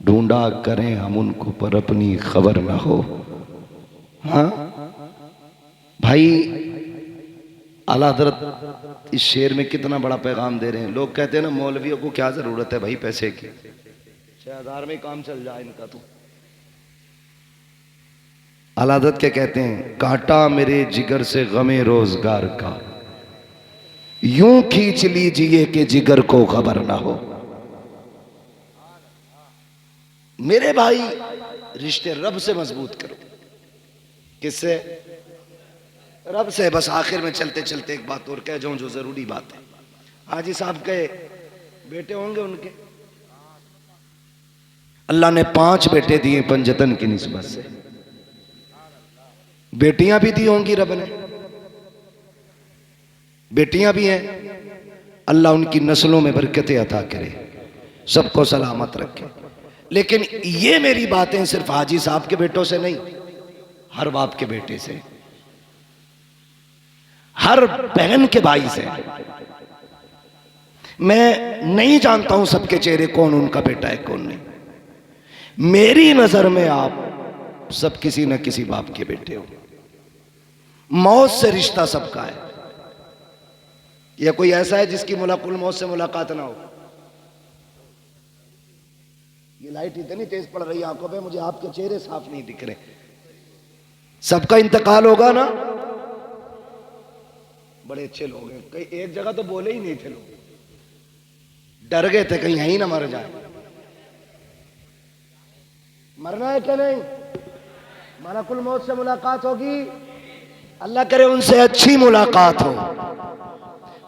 ढूंढा करें हम उनको पर अपनी खबर ना हो। हाँ भाई, आला हज़रत इस शेर में कितना बड़ा पैगाम दे रहे हैं। लोग कहते हैं ना, मौलवियों को क्या जरूरत है भाई पैसे की, 6000 में काम चल जाए इनका तो। आला हज़रत क्या कहते हैं, कांटा मेरे जिगर से गमे रोजगार का, यूं खींच लीजिए कि जिगर को खबर ना हो। मेरे भाई, रिश्ते रब से मजबूत करो। किससे? रब से। बस आखिर में चलते चलते एक बात और कह जाऊं जो जरूरी बात है। हाजी साहब के बेटे होंगे, उनके अल्लाह ने 5 बेटे दिए पंजतन की निस्बत से, बेटियां भी दी होंगी रब ने, बेटियां भी हैं। अल्लाह उनकी नस्लों में बरकतें अता करे, सबको सलामत रखे। लेकिन ये मेरी बातें सिर्फ हाजी साहब के बेटों से नहीं, हर बाप के बेटे से, हर बहन के भाई से। मैं नहीं जानता हूं सबके चेहरे कौन उनका बेटा है कौन नहीं। मेरी नजर में आप सब किसी न किसी बाप के बेटे हो। मौत से रिश्ता सबका है। या कोई ऐसा है जिसकी मुलाकुल मौत से मुलाकात ना हो? ये लाइट इतनी तेज पड़ रही है आंखों पे, मुझे आपके चेहरे साफ नहीं दिख रहे। सबका इंतकाल होगा ना। बड़े अच्छे लोग हैं, कई एक जगह तो बोले ही नहीं थे लोग, डर गए थे कहीं यहीं ना मर जाए। मरना है क्या नहीं? मलकुल मौत से मुलाकात होगी, अल्लाह करे उनसे अच्छी मुलाकात हो।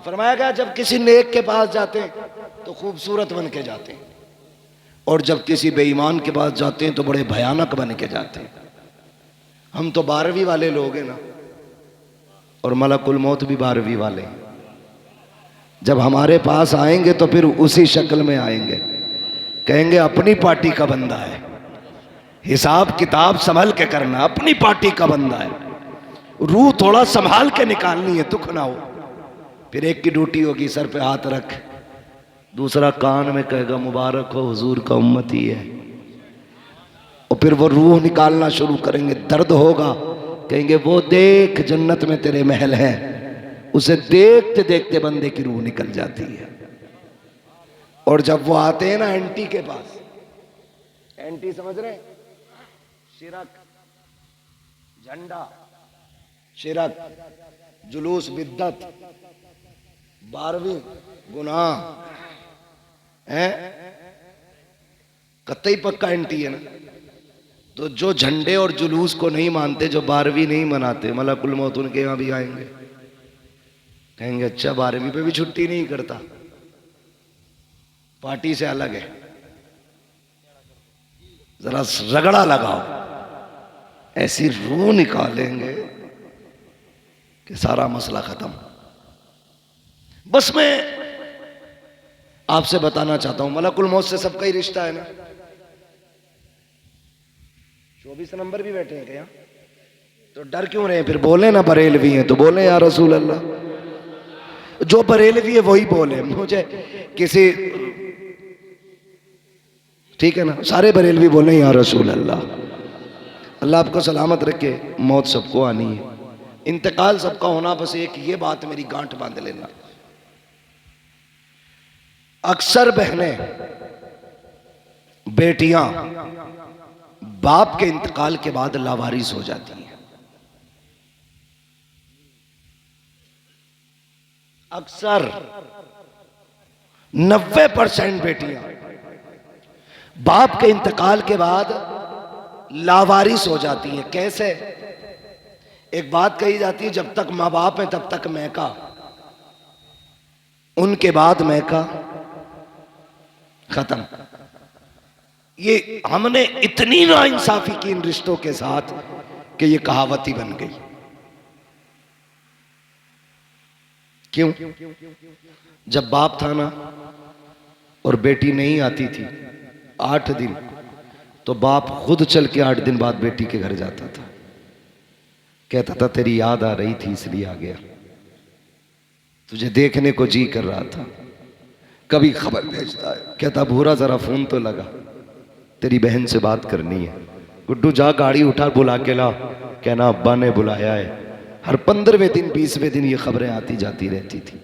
फरमाया गया जब किसी नेक के पास जाते हैं तो खूबसूरत बन के जाते हैं, और जब किसी बेईमान के पास जाते हैं तो बड़े भयानक बन के जाते हैं। हम तो 12वीं वाले लोग हैं ना, और मलकुल मौत भी 12वीं वाले हैं। जब हमारे पास आएंगे तो फिर उसी शक्ल में आएंगे, कहेंगे अपनी पार्टी का बंदा है, हिसाब किताब संभल के करना, अपनी पार्टी का बंदा है, रूह थोड़ा संभाल के निकालनी है, दुख ना हो। फिर एक की ड्यूटी होगी सर पे हाथ रख, दूसरा कान में कहेगा मुबारक हो हुजूर का उम्मती है, और फिर वो रूह निकालना शुरू करेंगे, दर्द होगा, कहेंगे वो देख जन्नत में तेरे महल है। उसे देखते देखते बंदे की रूह निकल जाती है। और जब वो आते हैं ना एंटी के पास, एंटी समझ रहे हैं? शिरक, झंडा, शिरक, जुलूस, बिद्दत, 12वीं गुनाह है, कतई पक्का एंटी है ना। तो जो झंडे और जुलूस को नहीं मानते, जो 12वीं नहीं मनाते, मलकुल मौत उनके यहां भी आएंगे, कहेंगे अच्छा 12वीं पे भी छुट्टी नहीं करता, पार्टी से अलग है, जरा रगड़ा लगाओ। ऐसी रूह निकालेंगे कि सारा मसला खत्म। बस मैं आपसे बताना चाहता हूं, मलकुल मौत से सबका ही रिश्ता है ना। 24 नंबर भी बैठे हैं क्या? तो डर क्यों रहे? फिर बोले ना बरेलवी हैं तो बोले या रसूल अल्लाह। जो बरेलवी है वही बोले, मुझे किसी, ठीक है ना, सारे बरेलवी बोले या रसूल अल्लाह। अल्लाह आपको सलामत रखे। मौत सबको आनी है, इंतकाल सबका होना, बस एक ये बात मेरी गांठ बांध लेना। अक्सर बहनें, बेटियां बाप के इंतकाल के बाद लावारिस हो जाती हैं। अक्सर 90% बेटियां बाप के इंतकाल के बाद लावारिस हो जाती हैं। कैसे? एक बात कही जाती है, जब तक माँ बाप है तब तक मैका, उनके बाद मैका खत्म। ये हमने इतनी नाइंसाफी की इन रिश्तों के साथ कि ये कहावत ही बन गई। क्यों? जब बाप था ना और बेटी नहीं आती थी 8 दिन, तो बाप खुद चल के 8 दिन बाद बेटी के घर जाता था, कहता था तेरी याद आ रही थी इसलिए आ गया, तुझे देखने को जी कर रहा था। कभी खबर भेजता है, कहता भूरा जरा फोन तो लगा, तेरी बहन से बात करनी है। गुड्डू जा गाड़ी उठा बुला के ला, कहना अब्बा ने बुलाया है। हर 15वें दिन 20वें दिन ये खबरें आती जाती रहती थी।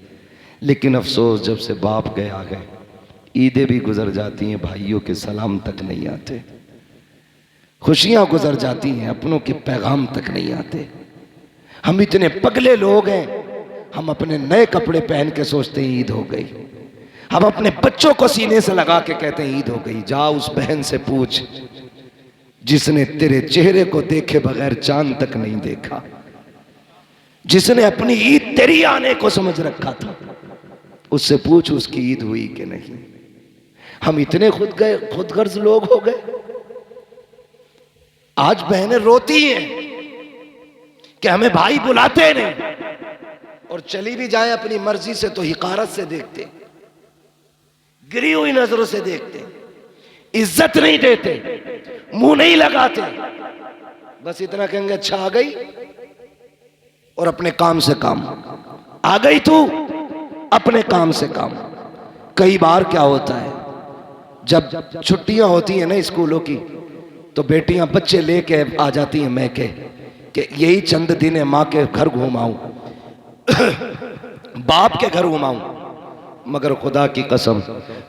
लेकिन अफसोस, जब से बाप गए आ गए, ईदें भी गुजर जाती हैं, भाइयों के सलाम तक नहीं आते, खुशियां गुजर जाती हैं, अपनों के पैगाम तक नहीं आते। हम इतने पगले लोग हैं, हम अपने नए कपड़े पहन के सोचते हैं ईद हो गई। हम अपने बच्चों को सीने से लगा के कहते हैं ईद हो गई। जा उस बहन से पूछ जिसने तेरे चेहरे को देखे बगैर चांद तक नहीं देखा, जिसने अपनी ईद तेरी आने को समझ रखा था, उससे पूछ उसकी ईद हुई कि नहीं। हम इतने खुदगर्ज लोग हो गए। आज बहनें रोती हैं कि हमें भाई बुलाते नहीं, और चली भी जाए अपनी मर्जी से तो हिकारत से देखते, गिरी हुई नजरों से देखते, इज्जत नहीं देते, मुंह नहीं लगाते, बस इतना कहेंगे अच्छा आ गई, और अपने काम से काम। आ गई तू, अपने काम से काम। कई बार क्या होता है, जब छुट्टियां होती हैं ना स्कूलों की, तो बेटियां बच्चे लेके आ जाती हैं मैके कि यही चंद दिन है, माँ के घर घुमाऊं, बाप के घर घुमाऊं। मगर खुदा की कसम,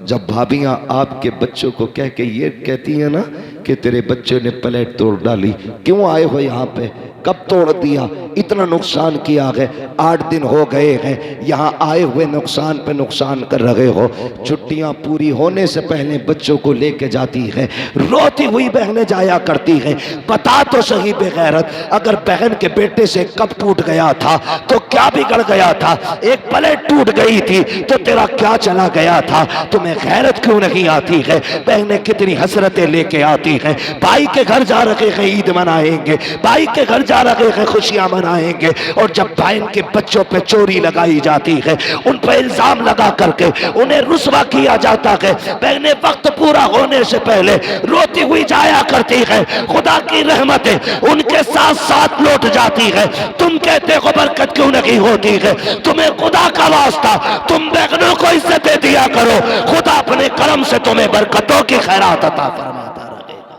जब भाभियां आपके बच्चों को कह के ये कहती हैं ना कि तेरे बच्चे ने प्लेट तोड़ डाली, क्यों आए हो यहाँ पे, कब तोड़ दिया, इतना नुकसान किया है, 8 दिन हो गए हैं यहाँ आए हुए, नुकसान पे नुकसान कर रहे हो। छुट्टियाँ पूरी होने से पहले बच्चों को लेके जाती है, रोती हुई बहनें जाया करती हैं। बता तो सही बेगैरत, अगर बहन के बेटे से कप टूट गया था तो क्या बिगड़ गया था? एक प्लेट टूट गई थी तो तेरा क्या चला गया था? तुम्हें गैरत क्यों नहीं आती है? बहनें कितनी हसरतें लेके आती हैं। भाई के घर जा रहे हैं, ईद मनाएंगे, भाई के घर जा रहे हैं, खुशियां मनाएंगे, और जब बहन के बच्चों पे चोरी लगाई जाती है, उन पर इल्जाम लगा करके उन्हें रुस्वा किया जाता है, बहनें वक्त पूरा होने से पहले रोती हुई जाया करती है। खुदा की रहमतें उनके साथ साथ लौट जाती है। तुम कहते हो बरकत क्यों नहीं होती है? तुम्हें खुदा का वास्ता, तुम बहनों को इज्जत दे दिया करो, खुदा अपने करम से तुम्हें बरकतों की खैरात अता फरमाता रहेगा।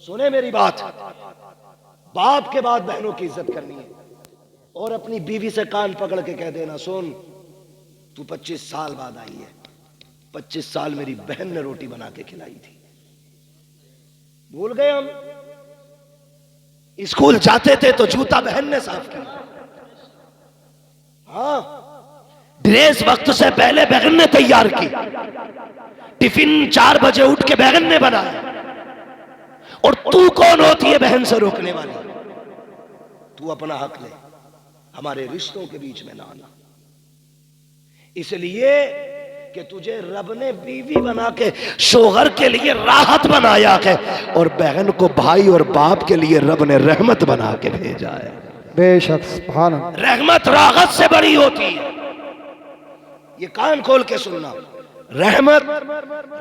सुने मेरी बात, बाप के बाद बहनों की इज्जत करनी है, और अपनी बीवी से कान पकड़ के कह देना, सुन तू 25 साल बाद आई है, 25 साल मेरी बहन ने रोटी बना के खिलाई थी। भूल गए हम? स्कूल जाते थे तो जूता बहन ने साफ किया, हाँ, ड्रेस वक्त से पहले बहन ने तैयार की, टिफिन 4 बजे उठ के बहन ने बनाया। और तू कौन होती है बहन से रोकने वाली? तू अपना हक ले, हमारे रिश्तों के बीच में ना आना। इसलिए कि तुझे रब ने बीवी बना के शोहर के लिए राहत बनाया है, और बहन को भाई और बाप के लिए रब ने रहमत बना के भेजा है। बेशक, सुभान अल्लाह। रहमत राहत से बड़ी होती है, ये कान खोल के सुनना, रहमत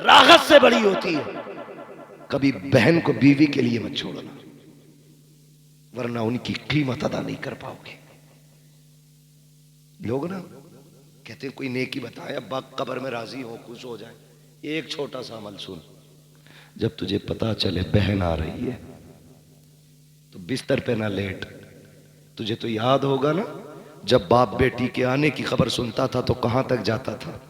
राहत से बड़ी होती है। कभी बहन को बीवी के लिए मत छोड़ना, वरना उनकी कीमत अदा नहीं कर पाओगे। लोग ना कहते हैं कोई नेकी बताए, अब्बा कब्र में राजी हो, खुश हो जाए। एक छोटा सा अमल सुन, जब तुझे पता चले बहन आ रही है तो बिस्तर पे ना लेट। तुझे तो याद होगा ना, जब बाप बेटी के आने की खबर सुनता था तो कहां तक जाता था?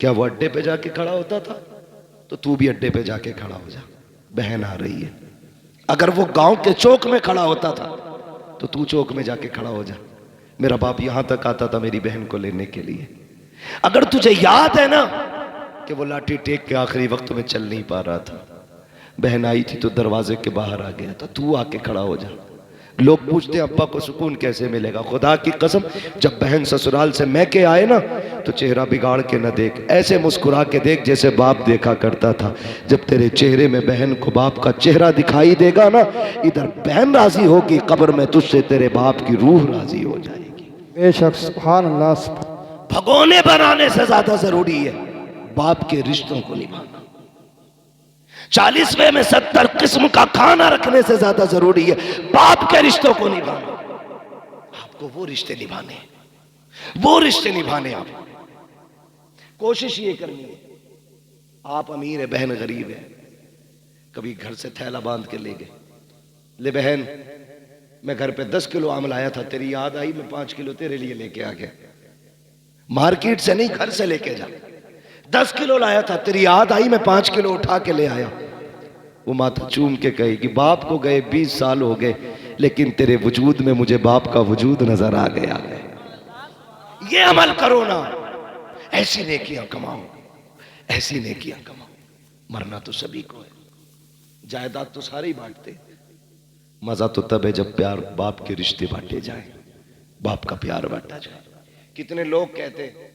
क्या वो अड्डे पे जाके खड़ा होता था? तो तू भी अड्डे पे जाके खड़ा हो जा, बहन आ रही है। अगर वो गांव के चौक में खड़ा होता था तो तू चौक में जाके खड़ा हो जा, मेरा बाप यहां तक आता था मेरी बहन को लेने के लिए। अगर तुझे याद है ना कि वो लाठी टेक के आखिरी वक्त में चल नहीं पा रहा था, बहन आई थी तो दरवाजे के बाहर आ गया था, तू आके खड़ा हो जा। लोग पूछते अब्बा को सुकून कैसे मिलेगा? खुदा की कसम, जब बहन ससुराल से मैके आए ना तो चेहरा बिगाड़ के न देख, ऐसे मुस्कुरा के देख जैसे बाप देखा करता था। जब तेरे चेहरे में बहन को बाप का चेहरा दिखाई देगा ना, इधर बहन राजी होगी, कब्र में तुझसे तेरे बाप की रूह राजी हो जाएगी। बेशक, सुभान अल्लाह। भगोने बनाने से ज्यादा जरूरी है बाप के रिश्तों को निभाना। 40वें में 70 किस्म का खाना रखने से ज्यादा जरूरी है बाप के रिश्तों को निभाना। आपको वो रिश्ते निभाने, वो रिश्ते निभाने। आप कोशिश ये करनी है, आप अमीर है, बहन गरीब है, कभी घर से थैला बांध के ले गए, ले बहन मैं घर पे 10 किलो आम लाया था, तेरी याद आई, मैं 5 किलो तेरे लिए लेके आ गया। मार्केट से नहीं, घर से लेके जा। 10 किलो लाया था, तेरी याद आई, मैं 5 किलो उठा के ले आया। वो माथा चूम के कहेगी बाप को गए 20 साल हो गए, लेकिन तेरे वजूद में मुझे बाप का वजूद नजर आ गया। ये अमल करो ना, ऐसी नेकियां कमाओ, ऐसी नेकियां कमाओ। मरना तो सभी को है, जायदाद तो सारे ही बांटते, मजा तो तब है जब प्यार बाप के रिश्ते बांटे जाए, बाप का प्यार बांटा जाए। कितने लोग कहते हैं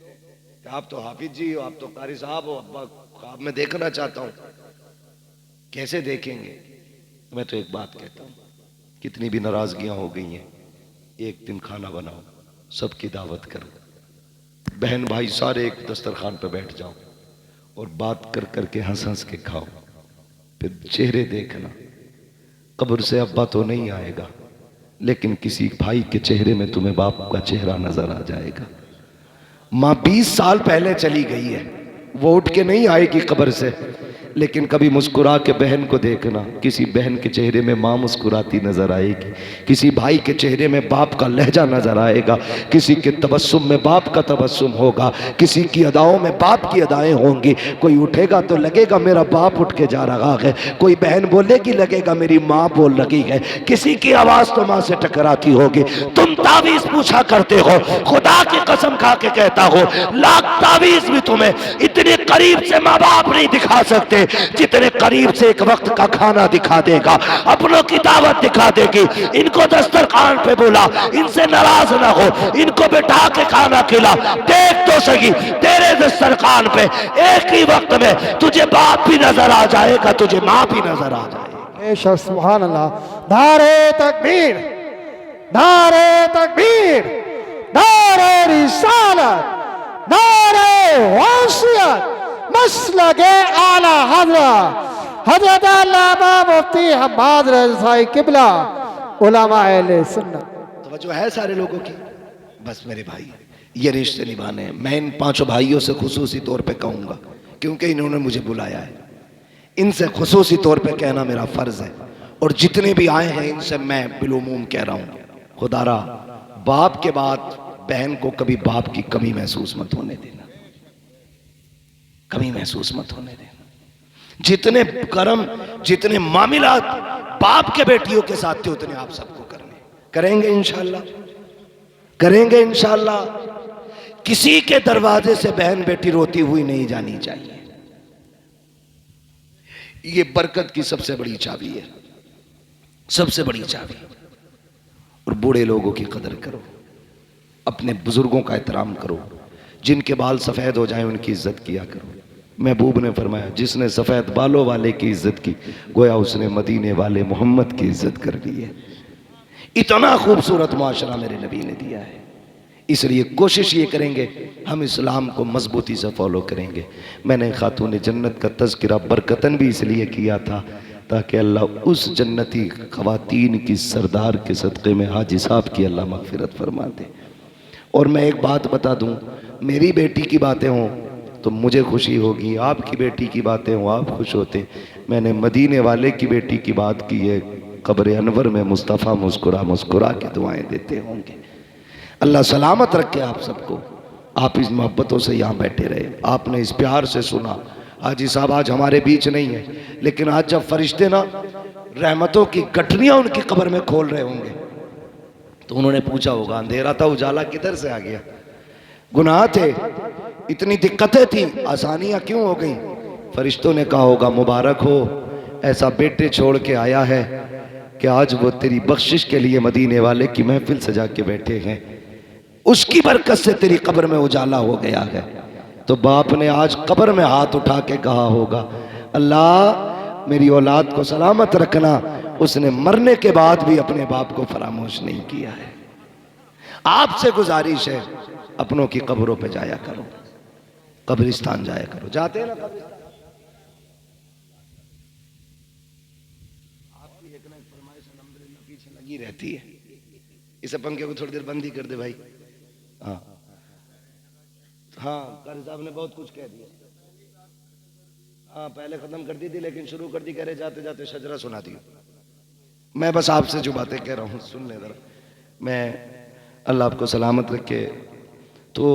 आप तो हाफिज जी हो, आप तो कारी साहब हो, अब्बा ख्वाब में देखना चाहता हूं। कैसे देखेंगे? मैं तो एक बात कहता हूं, कितनी भी नाराजगियां हो गई हैं, एक दिन खाना बनाओ, सबकी दावत करो, बहन भाई सारे एक दस्तरखान पे बैठ जाओ और बात कर करके हंस हंस के खाओ। फिर चेहरे देखना, कब्र से अब्बा तो नहीं आएगा, लेकिन किसी भाई के चेहरे में तुम्हें बाप का चेहरा नजर आ जाएगा। माँ 20 साल पहले चली गई है, वो उठ के नहीं आएगी कब्र से, लेकिन कभी मुस्कुरा के बहन को देखना, किसी बहन के चेहरे में माँ मुस्कुराती नजर आएगी, किसी भाई के चेहरे में बाप का लहजा नजर आएगा, किसी के तबस्सुम में बाप का तबस्सुम होगा, किसी की अदाओं में बाप की अदाएं होंगी। कोई उठेगा तो लगेगा मेरा बाप उठ के जा रहा है, कोई बहन बोलेगी लगेगा मेरी माँ बोल रही है, किसी की आवाज तो माँ से टकराती होगी। तुम तावीज पूछा करते हो, खुदा की कसम खा के कहता हो, लाख तावीज भी तुम्हें इतने करीब से माँ बाप नहीं दिखा सकते जितने करीब से एक वक्त का खाना दिखा देगा, अपनों की दावत दिखा देगी। इनको दस्तरखान पे बोला, इनसे नाराज ना हो, इनको बिठा के खाना खिला, देख तो सही तेरे दस्तरखान पे एक ही वक्त में तुझे बाप भी नजर आ जाएगा, तुझे माँ भी नजर आ जाएगी। बेशक, सुभान अल्लाह। नारे तकबीर, नारे तकबीर, नारे रिसालत, नारे वसीयत, मसलके आला हजरत अल्लामा मुफ्ती हम्माद रज़ाई किबला उलमा अहले सुन्नत। तवज्जो है सारे लोगों की? बस मेरे भाई, ये रिश्ते निभाने हैं। मैं इन 5 भाइयों से खुसूसी तौर पे कहूँगा, क्योंकि इन्होंने मुझे बुलाया है, इनसे खुसूसी तौर पे कहना मेरा फर्ज है। और जितने भी आए हैं इनसे मैं बिलुमूम कह रहा हूँ, खुदारा बाप के बाद बहन को कभी बाप की कमी महसूस मत होने देना, कमी महसूस मत होने देना। जितने कर्म, जितने मामलात बाप के बेटियों के साथ थे, उतने आप सबको करने, करेंगे इंशाल्लाह, करेंगे इंशाल्लाह। किसी के दरवाजे से बहन बेटी रोती हुई नहीं जानी चाहिए, ये बरकत की सबसे बड़ी चाबी है, सबसे बड़ी चाबी। और बूढ़े लोगों की कदर करो, अपने बुजुर्गों का एहतराम करो, जिनके बाल सफ़ेद हो जाएं उनकी इज्जत किया करो। महबूब ने फरमाया, जिसने सफ़ेद बालों वाले की इज्जत की, गोया उसने मदीने वाले मोहम्मद की इज्जत कर ली है। इतना खूबसूरत मुआशरा मेरे नबी ने दिया है, इसलिए कोशिश ये करेंगे हम इस्लाम को मजबूती से फॉलो करेंगे। मैंने खातून जन्नत का तज़किरा बरकतन भी इसलिए किया था ताकि अल्लाह उस जन्नती ख़वातीन की सरदार के सदक़े में हाजी साहब की अल्लाह मग़फ़िरत फरमा दे। और मैं एक बात बता दूं, मेरी बेटी की बातें हों तो मुझे खुशी होगी, आपकी बेटी की बातें हों आप खुश होते। मैंने मदीने वाले की बेटी की बात की है, कब्र अनवर में मुस्तफ़ा मुस्कुरा मुस्कुरा के दुआएं देते होंगे। अल्लाह सलामत रखे आप सबको। आप इस मोहब्बतों से यहाँ बैठे रहे, आपने इस प्यार से सुना। हाजी साहब आज हमारे बीच नहीं है, लेकिन आज जब फरिश्ते ना रहमतों की गठरियाँ उनकी कब्र में खोल रहे होंगे तो उन्होंने पूछा होगा अंधेरा था उजाला किधर से आ गया, गुनाह थे, इतनी दिक्कतें थी, आसानियाँ क्यों हो गई। फरिश्तों ने कहा होगा मुबारक हो, ऐसा बेटे छोड़ के आया है कि आज वो तेरी बख्शिश के लिए मदीने वाले की महफिल सजा के बैठे हैं, उसकी बरकत से तेरी कब्र में उजाला हो गया है। तो बाप ने आज कब्र में हाथ उठा के कहा होगा अल्लाह मेरी औलाद को सलामत रखना। उसने मरने के बाद भी अपने बाप को फरामोश नहीं किया है। आपसे गुजारिश है अपनों की कब्रों पे जाया करो, कब्रिस्तान जाया करो। जाते हैं ना कब्रिस्तान? आपकी एक ना एक फरमाइश अल्हम्दुलिल्लाह पीछे लगी रहती है। इस पंखे को थोड़ी देर बंद ही कर दे भाई। हाँ हाँ, कारी साहब ने बहुत कुछ कह दिया। हाँ पहले खत्म कर दी थी लेकिन शुरू कर दी, कह रहे जाते जाते शजरा सुना दी। मैं बस आपसे जो बातें कह रहा हूँ सुन ले जरा। मैं अल्लाह आपको सलामत रखे। तो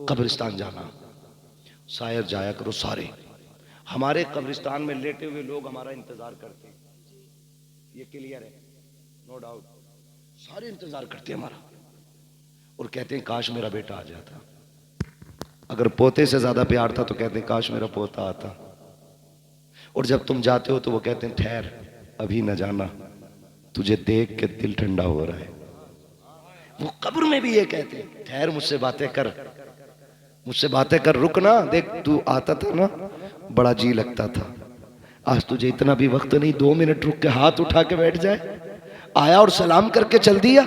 कब्रिस्तान जाना, शायर जाया करो सारे। हमारे कब्रिस्तान में लेटे हुए लोग हमारा इंतजार करते हैं, ये क्लियर है, नो डाउट। सारे इंतजार करते हैं हमारा और कहते हैं काश मेरा बेटा आ जाता। अगर पोते से ज्यादा प्यार था तो कहते हैं काश मेरा पोता आता। और जब तुम जाते हो तो वो कहते हैं ठहर अभी न जाना, तुझे देख के दिल ठंडा हो रहा है। वो कब्र में भी ये कहते हैं ठहर मुझसे बातें कर, मुझसे बातें कर, रुक ना, देख तू आता था ना बड़ा जी लगता था, आज तुझे इतना भी वक्त नहीं, 2 मिनट रुक के हाथ उठा के बैठ जाए। आया और सलाम करके चल दिया।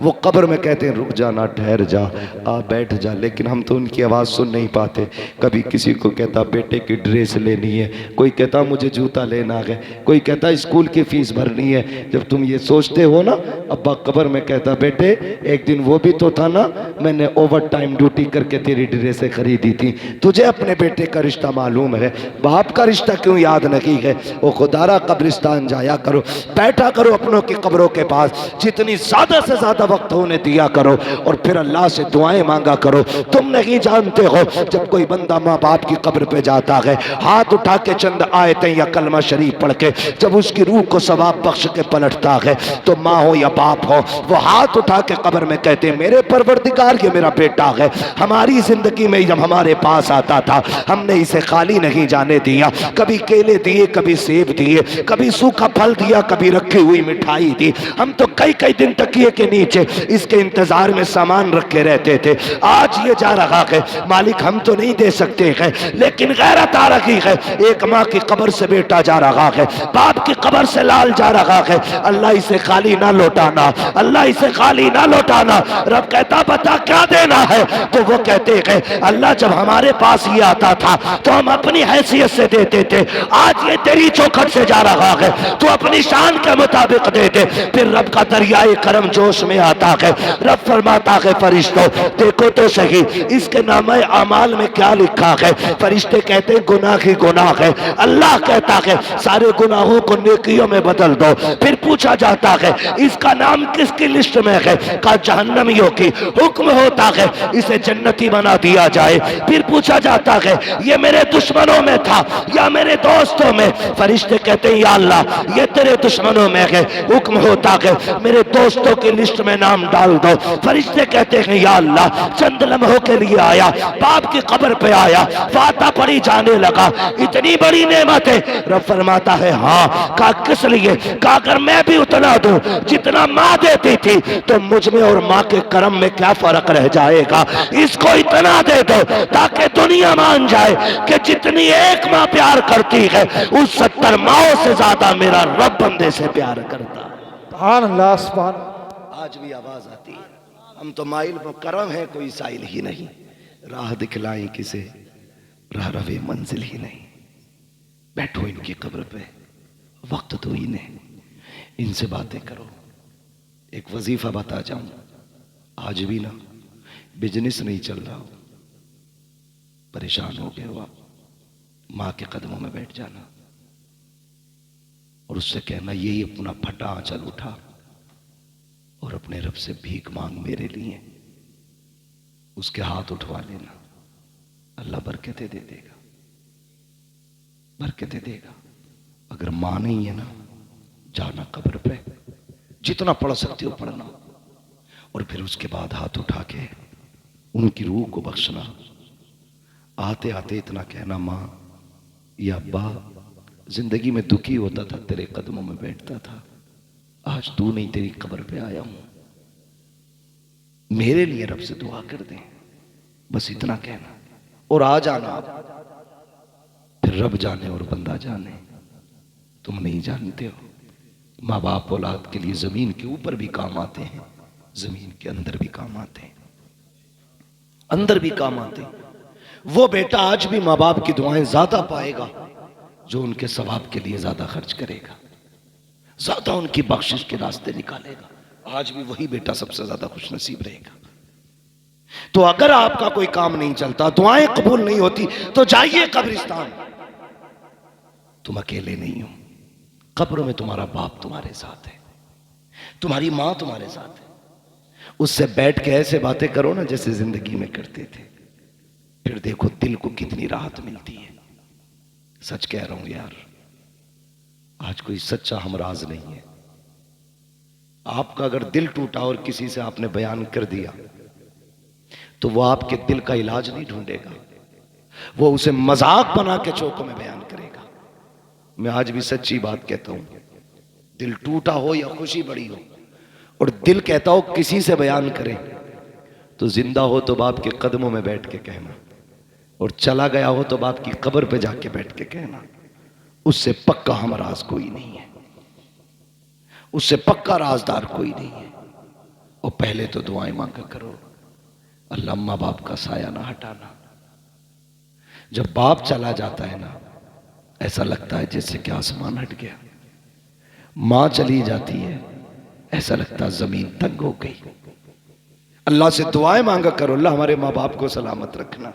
वो कब्र में कहते हैं रुक जाना, ठहर जा, आ बैठ जा। लेकिन हम तो उनकी आवाज़ सुन नहीं पाते। कभी किसी को कहता बेटे की ड्रेस लेनी है, कोई कहता मुझे जूता लेना है, कोई कहता स्कूल की फीस भरनी है। जब तुम ये सोचते हो ना, अब्बा कब्र में कहता बेटे एक दिन वो भी तो था ना, मैंने ओवर टाइम ड्यूटी करके तेरी ड्रेसें खरीदी थी। तुझे अपने बेटे का रिश्ता मालूम है, बाप का रिश्ता क्यों याद नहीं है। वो खुदारा कब्रिस्तान जाया करो, बैठा करो अपनों की कब्रों के पास, जितनी ज्यादा से ज्यादा वक्त होने दिया करो और फिर अल्लाह से दुआएं मांगा करो। तुम नहीं जानते हो जब कोई बंदा माँ बाप की कब्र पे जाता है, हाथ उठा के चंद आयतें या कलमा शरीफ पढ़ के जब उसकी रूह को सवाब बख्श के पलटता है, तो माँ हो या बाप हो, वो हाथ उठा के कब्र में कहते हैं मेरे परवरदिगार ये मेरा बेटा है, हमारी जिंदगी में जब हमारे पास आता था हमने इसे खाली नहीं जाने दिया, कभी केले दिए, कभी सेब दिए, कभी सूखा फल दिया, कभी रखी हुई मिठाई दी। हम तो कई कई दिन तकिए के नीचे इसके इंतजार में सामान रखे रहते थे। आज ये जा रहा है, मालिक हम तो नहीं दे सकते हैं, लेकिन गैरत आ रही है। एक माँ की कब्र से बेटा जा रहा है, बाप की कब्र से लाल जा रहा है। अल्लाह इसे खाली ना लौटाना, अल्लाह इसे खाली ना लौटाना। रब कहता बता क्या देना है, तो वो कहते हैं अल्लाह जब हमारे पास ये आता था तो हम अपनी हैसियत से देते थे, आज ये तेरी चौखट से जा रहा है, तो अपनी शान के मुताबिक दे दे। फिर रब का दरियाए करम जोश में आता है। रब फरमाता है फरिश्तों देखो तो सही इसके नामे अमाल में क्या लिखा है। फरिश्ते कहते हैं गुनाह ही गुनाह है। अल्लाह कहता है सारे गुनाहों को नेकियों में बदल दो। फिर पूछा जाता है इसका नाम किसकी लिस्ट में है, का जहन्नमियों की। हुक्म होता है इसे जन्नती बना दिया जाए। फिर पूछा जाता है ये मेरे दुश्मनों में था या मेरे दोस्तों में। फरिश्ते कहते हैं या अल्लाह ये तेरे दुश्मनों में है। हुक्म होता है मेरे दोस्तों की लिस्ट में नाम डाल दो। फरिश्ते कहते हैं या अल्लाह चंद लम्हों के लिए आया, बाप की कब्र पे आया, फाता पड़ी जाने लगा, इतनी बड़ी नेमत है। रब फरमाता है हाँ, का किस लिए, का अगर मैं भी उतना दूं जितना माँ देती थी तो मुझ में और माँ के कर्म में क्या फर्क रह जाएगा। इसको इतना दे दो ताकि दुनिया मान जाए कि जितनी एक माँ प्यार करती है उस 70 माओं से ज्यादा मेरा रब बंदे से प्यार करता है। सुभान अल्लाह, सुभान। आज भी आवाज आती है, हम तो माइल मुकर्रम है, कोई साइल ही नहीं। राह दिखलाएं किसे, राह रवे मंजिल ही नहीं। बैठो इनकी कब्र पे, वक्त दो इन्हें, इनसे बातें करो। एक वजीफा बता जाऊं, आज भी ना बिजनेस नहीं चल रहा हो, परेशान हो गए हो आप, माँ के कदमों में बैठ जाना और उससे कहना यही अपना फटा आंचल उठा और अपने रब से भीख मांग मेरे लिए। उसके हाथ उठवा लेना, अल्लाह बरकतें दे देगा, बरकतें देगा। अगर मां नहीं है ना, जाना कब्र पे, जितना पढ़ सकते हो पढ़ना, और फिर उसके बाद हाथ उठा के उनकी रूह को बख्शना। आते आते इतना कहना, मां या अब्बा, जिंदगी में दुखी होता था, तेरे कदमों में बैठता था, आज तू नहीं, तेरी कब्र पे आया हूं, मेरे लिए रब से दुआ कर दे। बस इतना कहना और आ जाना आप। फिर रब जाने और बंदा जाने, तुम नहीं जानते हो। माँ बाप औलाद के लिए जमीन के ऊपर भी काम आते हैं, जमीन के अंदर भी काम आते हैं, अंदर भी काम आते हैं। वो बेटा आज भी माँ बाप की दुआएं ज्यादा पाएगा जो उनके सवाब के लिए ज्यादा खर्च करेगा, ज्यादा उनकी बख्शिश के रास्ते निकालेगा। आज भी वही बेटा सबसे ज्यादा खुश नसीब रहेगा। तो अगर आपका कोई काम नहीं चलता, दुआएं कबूल नहीं होती, तो जाइए कब्रिस्तान। तुम अकेले नहीं हो, कब्र में तुम्हारा बाप तुम्हारे साथ है, तुम्हारी मां तुम्हारे साथ है। उससे बैठ के ऐसे बातें करो ना जैसे जिंदगी में करते थे, फिर देखो दिल को कितनी राहत मिलती है। सच कह रहा हूं यार, आज कोई सच्चा हमराज नहीं है। आपका अगर दिल टूटा और किसी से आपने बयान कर दिया, तो वो आपके दिल का इलाज नहीं ढूंढेगा, वो उसे मजाक बना के चौकों में बयान करेगा। मैं आज भी सच्ची बात कहता हूं, दिल टूटा हो या खुशी बड़ी हो, और दिल कहता हो किसी से बयान करे, तो जिंदा हो तो बाप के कदमों में बैठ के कहना, और चला गया हो तो बाप की कब्र पे जाके बैठ के कहना। उससे पक्का हमराज कोई नहीं है, उससे पक्का राजदार कोई नहीं है। और पहले तो दुआएं मांगा करो, अल्लाह माँ बाप का साया ना हटाना। जब बाप चला जाता है ना, ऐसा लगता है जैसे कि आसमान हट गया। मां चली जाती है, ऐसा लगता है जमीन तंग हो गई। अल्लाह से दुआएं मांगा करो, अल्लाह हमारे माँ बाप को सलामत रखना,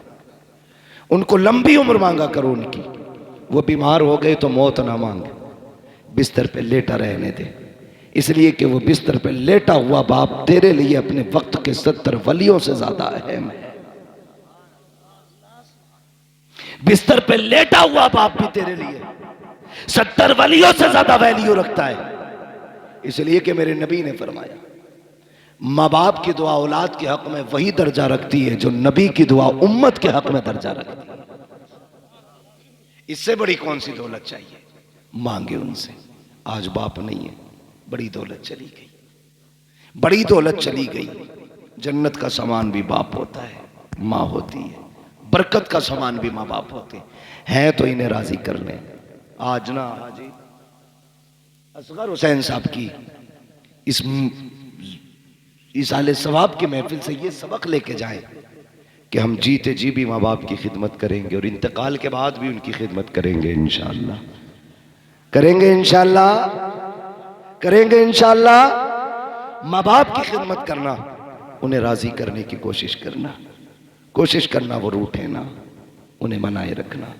उनको लंबी उम्र मांगा करो उनकी। वो बीमार हो गए तो मौत ना मांग, बिस्तर पे लेटा रहने दे, इसलिए कि वो बिस्तर पे लेटा हुआ बाप तेरे लिए अपने वक्त के 70 वलियों से ज्यादा अहम है। बिस्तर पे लेटा हुआ बाप भी तेरे लिए 70 वलियों से ज्यादा वैल्यू रखता है। इसलिए कि मेरे नबी ने फरमाया, माँ बाप की दुआ औलाद के हक में वही दर्जा रखती है जो नबी की दुआ उम्मत के हक में दर्जा रखती है। इससे बड़ी कौन सी दौलत चाहिए, मांगे उनसे। आज बाप नहीं है, बड़ी दौलत चली गई, बड़ी दौलत चली गई। जन्नत का सामान भी बाप होता है, माँ होती है। बरकत का सामान भी माँ बाप होते हैं, तो इन्हें राजी कर लें। आज ना हाजी असगर हुसैन साहब की इस आले सवाब की महफिल से ये सबक लेके जाएं कि हम जीते जी भी माँ बाप की खिदमत करेंगे और इंतकाल के बाद भी उनकी खिदमत करेंगे इंशाअल्लाह, करेंगे इंशाअल्लाह, करेंगे इंशाअल्लाह। माँ बाप की खिदमत करना, उन्हें राजी करने की कोशिश करना, वो रूठे ना, उन्हें मनाए रखना।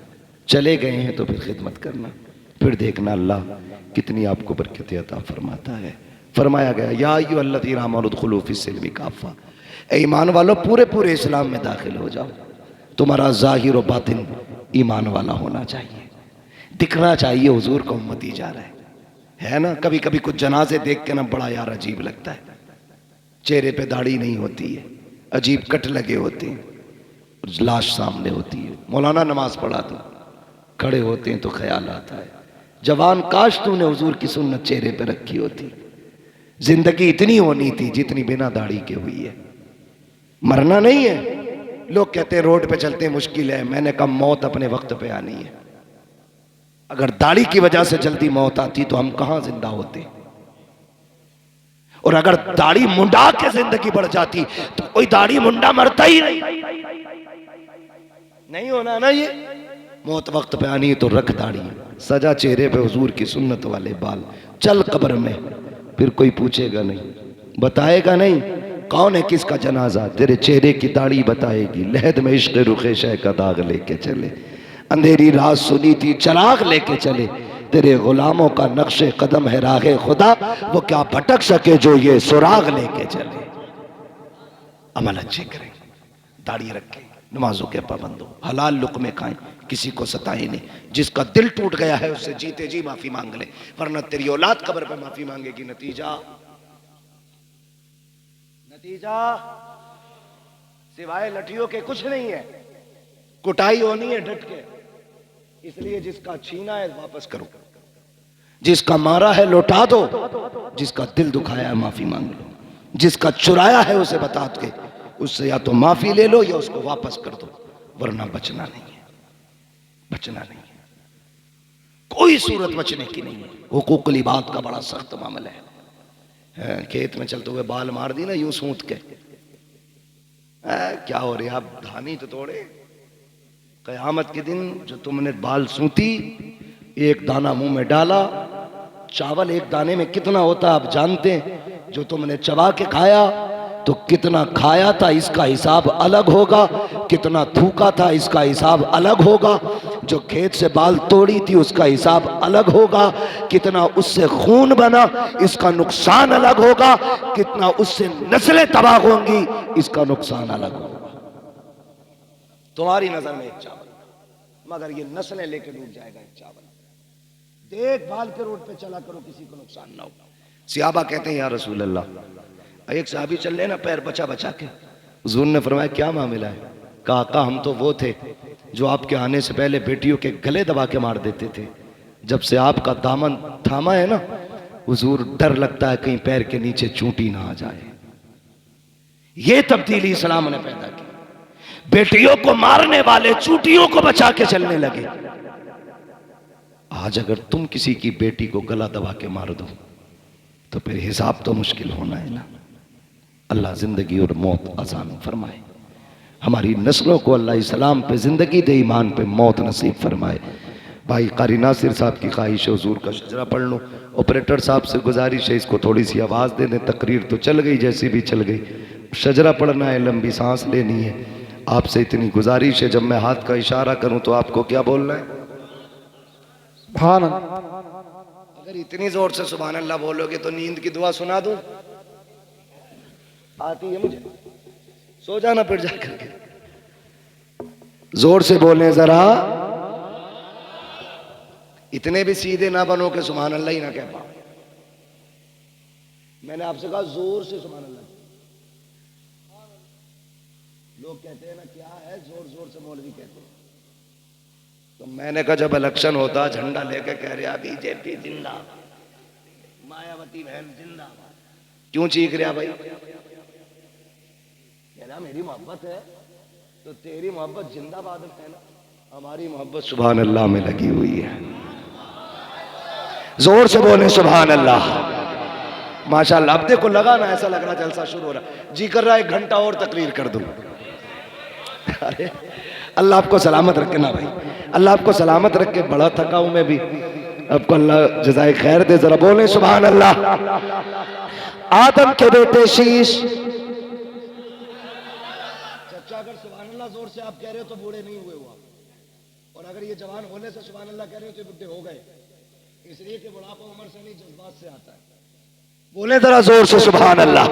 चले गए हैं तो फिर खिदमत करना, फिर देखना अल्लाह कितनी आपको बरकत अता फरमाता है। फरमाया गया, या अय्युहल्लज़ीना आमनू उदखुलू फ़िस्सिल्मि काफ़ा, ए ईमान वालों पूरे पूरे इस्लाम में दाखिल हो जाओ। तुम्हारा ज़ाहिर और बातिन ईमान वाला होना चाहिए, दिखना चाहिए हुजूर का उम्मती जा रहा है ना। कभी कभी कुछ जनाजे देख के ना बड़ा यार अजीब लगता है, चेहरे पे दाढ़ी नहीं होती है, अजीब कट लगे होते हैं, लाश सामने होती है। मौलाना नमाज पढ़ा दो, खड़े होते हैं तो ख्याल आता है, जवान काश तूने हुजूर की सुन्नत चेहरे पे रखी होती। जिंदगी इतनी होनी थी जितनी बिना दाढ़ी के हुई है। मरना नहीं है। लोग कहते हैं रोड पे चलते मुश्किल है, मैंने कहा मौत अपने वक्त पे आनी है। अगर दाढ़ी की वजह से जल्दी मौत आती तो हम कहां जिंदा होते। और अगर दाढ़ी मुंडा के जिंदगी बढ़ जाती तो कोई दाढ़ी मुंडा मरता ही नहीं होना ना। ये मौत वक्त पे आनी है तो रख दाढ़ी, सजा चेहरे पे हुजूर की सुन्नत वाले बाल, चल कब्र में, फिर कोई पूछेगा नहीं, बताएगा नहीं कौन है किसका जनाजा, तेरे चेहरे की दाढ़ी बताएगी। लहद में इश्क रुखे शह का दाग लेके चले, अंधेरी रात सुनी थी चराग लेके चले, तेरे गुलामों का नक्शे कदम है राहे खुदा, वो क्या भटक सके जो ये सुराग लेके चले। अमल अच्छे करें, दाढ़ी रखें, नमाजों के पाबंद हो, हलाल लुक़्मे खाएं, किसी को सताए नहीं। जिसका दिल टूट गया है उससे जीते जी माफी मांग ले, वरना तेरी औलाद कब्र पे माफी मांगेगी। नतीजा सिवाय लठियों के कुछ नहीं है, कुटाई होनी है डट के। इसलिए जिसका छीना है वापस करो, जिसका मारा है लौटा दो, जिसका दिल दुखाया है माफी मांग लो, जिसका चुराया है उसे बता के उससे या तो माफी ले लो या उसको वापस कर दो, वरना बचना नहीं है, बचना नहीं है, कोई सूरत बचने की नहीं है। हुकूकुल इबाद का बड़ा सख्त मामला है। खेत में चलते हुए बाल मार दी ना यूं सूंत के, क्या हो रहा, आप धानी तो तोड़े। कयामत के दिन जो तुमने बाल सूती, एक दाना मुंह में डाला, चावल एक दाने में कितना होता आप जानते हैं, जो तुमने चबा के खाया तो कितना खाया था इसका हिसाब अलग होगा, कितना थूका था इसका हिसाब अलग होगा, जो खेत से बाल तोड़ी थी उसका हिसाब अलग होगा, कितना उससे खून बना इसका नुकसान अलग होगा, कितना उससे नस्लें तबाह होंगी इसका नुकसान अलग होगा। तुम्हारी नजर में एक चावल, मगर ये नस्लें लेके डूब जाएगा एक चावल। देखभाल के रोड पे चला करो, किसी को नुकसान ना हो। सियाबा कहते हैं या रसूल अल्लाह, एक साहबी चल रहे ना पैर बचा बचा के, हुजूर ने फरमाया क्या मामला है? कहा हम तो वो थे जो आपके आने से पहले बेटियों के गले दबा के मार देते थे, जब से आपका दामन थामा है ना हुजूर डर लगता है कहीं पैर के नीचे चूंटी ना आ जाए। ये तब्दीली इस्लाम ने पैदा की, बेटियों को मारने वाले चूंटियों को बचा के चलने लगे। आज अगर तुम किसी की बेटी को गला दबा के मार दो तो फिर हिसाब तो मुश्किल होना है ना। अल्लाह जिंदगी और मौत आसान फरमाए, हमारी नस्लों को अल्लाह इस्लाम पे जिंदगी दे, ईमान पे मौत नसीब फरमाए। भाई कारी नासिर साहब की ख्वाहिश है हुजूर का शजरा पढ़ लो, ऑपरेटर साहब से गुजारिश है इसको थोड़ी सी आवाज़ दे दें, तकरीर तो चल गई जैसी भी चल गई, शजरा पढ़ना है, लंबी सांस लेनी है। आपसे इतनी गुजारिश है जब मैं हाथ का इशारा करूं तो आपको क्या बोलना है? भान। अगर इतनी जोर से सुभान अल्लाह बोलोगे तो नींद की दुआ सुना दूं? आती है मुझे, सो जाना फिर जाकर के। जोर से बोलने जरा, इतने भी सीधे ना बनो कि सुभान अल्लाह ही ना कह पाओ। मैंने आपसे कहा जोर से सुभान अल्लाह। लोग कहते हैं ना क्या है, जोर जोर से मौलवी कहते हैं। तो मैंने कहा जब इलेक्शन होता झंडा लेके कह रहा बीजेपी जिंदाबाद, मायावती बहन जिंदाबाद, क्यों चीख रहा भाई? कहना मेरी मोहब्बत है तो तेरी मोहब्बत जिंदाबाद है ना, हमारी मोहब्बत सुभान अल्लाह में लगी हुई है। जोर से बोले सुभान अल्लाह। माशाअल्लाह, अब देखो लगा ना, ऐसा लग रहा जलसा शुरू हो रहा, जी कर रहा है 1 घंटा और तकरीर कर दूं। अरे अल्लाह आपको सलामत रखे ना भाई, अल्लाह आपको सलामत रखे। बड़ा थका हूं मैं भी, आपको अल्लाह जज़ाए खैर दे। जरा बोले सुभान अल्लाह। आदम के बेटे शीश, चचा अगर सुभान अल्लाह जोर से आप कह रहे हो तो बूढ़े नहीं हुए हुआ, और अगर ये जवान होने से सुभान अल्लाह कह रहे हो तो बुढ़े हो गए, इसलिए कि बुढ़ापा उम्र से नहीं जज्बात से आता है। बोले जरा जोर से सुभान अल्लाह।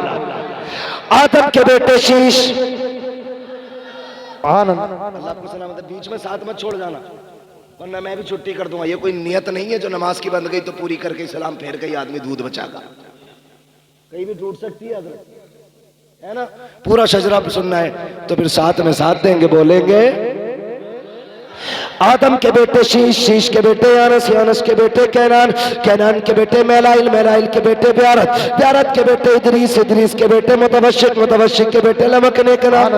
आदम के बेटे शीश, अल्लाह आपको सलामत। बीच में साथ मत छोड़ जाना वरना मैं भी छुट्टी कर दूंगा। ये कोई नियत नहीं है जो नमाज की बंद गई तो पूरी करके सलाम फेर के आदमी दूध बचागा, कहीं भी टूट सकती है है ना। पूरा शजरा सुनना है तो फिर साथ में साथ देंगे, बोलेंगे आदम के बेटे शीश, शीश के बेटे यानस, यानस के बेटे कैनान, कैनान के बेटे मैलाइल, मैलाइल के बेटे ब्यारत, ब्यारत के बेटे इदरीस, इदरीस के बेटे मुतवशिक, मुतवशिक के बेटे लमकने के नान।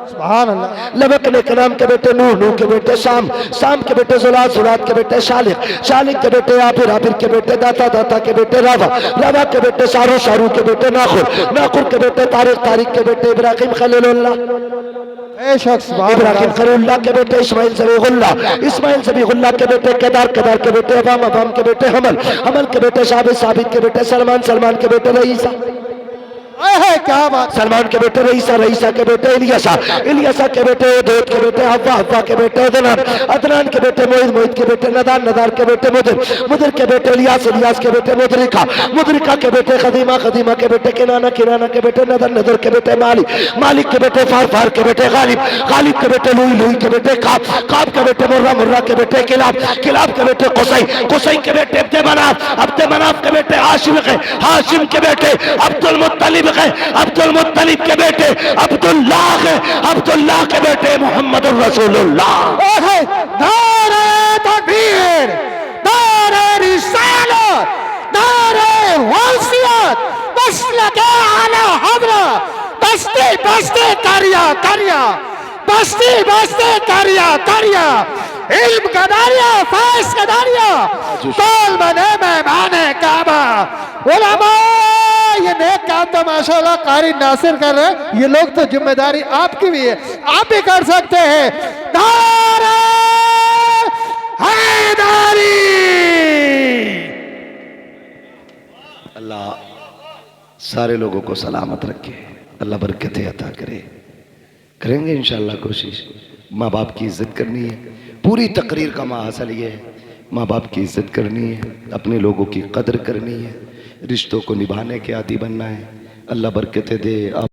सुभान अल्लाह। लबक ने कलाम के बेटे नूह, नूह के बेटे शाम, शाम के बेटे जुलात, जुलात के बेटे शालिक, शालिक के बेटे आबिर, आबिर के बेटे दाता, दाता के बेटे रावा, रावा के बेटे शारू, शारू के बेटे नाखुर, नाखुर के बेटे तारिक, तारिक के बेटे इब्राहिम खलीलुल्लाह, इब्राहिम खलीलुल्लाह के बेटे इस्माइल ज़बीहुल्लाह, इस्माइल ज़बीहुल्लाह के बेटे केदार, केदार के बेटे अवाम, अवाम के बेटे हमल, हमल के बेटे साबित, साबित के बेटे सलमान, सलमान के बेटे रईसा, है क्या बात। सलमान के बेटे रईसा, रईसा के बेटे इलियासा, इलियासा के बेटे दूध के बेटे हव्वा, हव्वा के बेटे अदनान, अदनान के बेटे मोहित, मोहित के बेटे नदान, नदार के बेटे मुदिर, मुदिर के बेटे इलियास, इलियास के बेटे मुदरिका, मुदरिका के बेटे खदीमा, खदीमा के बेटे किनाना, किनाना के बेटे नदर, नदर के बेटे मालिक, मालिक के बेटे फार, फार के बेटे गालिब, गालिब के बेटे लुई, लुई के बेटे काब, काब के बेटे मुर्रा, मुर्रा के बेटे किलाब, किलाब के बेटे कुसै, कुसै के बेटे अब्दे मनाफ, अब्दे मनाफ के बेटे हाशिम है, हाशिम के बेटे अब्दुल मुत्तलिब, अब्दुल मुत्तलिब के बेटे अब्दुल्लाह है, अब्दुल्लाह के बेटे मोहम्मद रसूलुल्लाह। नारे तकबीर, नारे रिसालत, नारे वसीयत, मसलके आला हज़रा, बस्ती बस्ती करिया करिया, बस्ती बस्ती करिया करिया, इल्म का दारिया, फैज़ का दारिया, तौल बने मेहमाने काबा, उलमा ये नेक काम तो माशाल्लाह कारी नासिर कर रहे हैं। ये लोग तो जिम्मेदारी आपकी भी है, आप भी कर सकते हैं। नारे हैदरी। अल्लाह सारे लोगों को सलामत रखे, अल्लाह बरकतें अता करे। करेंगे इंशाअल्लाह कोशिश। माँ बाप की इज्जत करनी है, पूरी तकरीर का माहसल ये है, माँ बाप की इज्जत करनी है, अपने लोगों की कदर करनी है, रिश्तों को निभाने के आदी बनना है। अल्लाह बरकतें दे।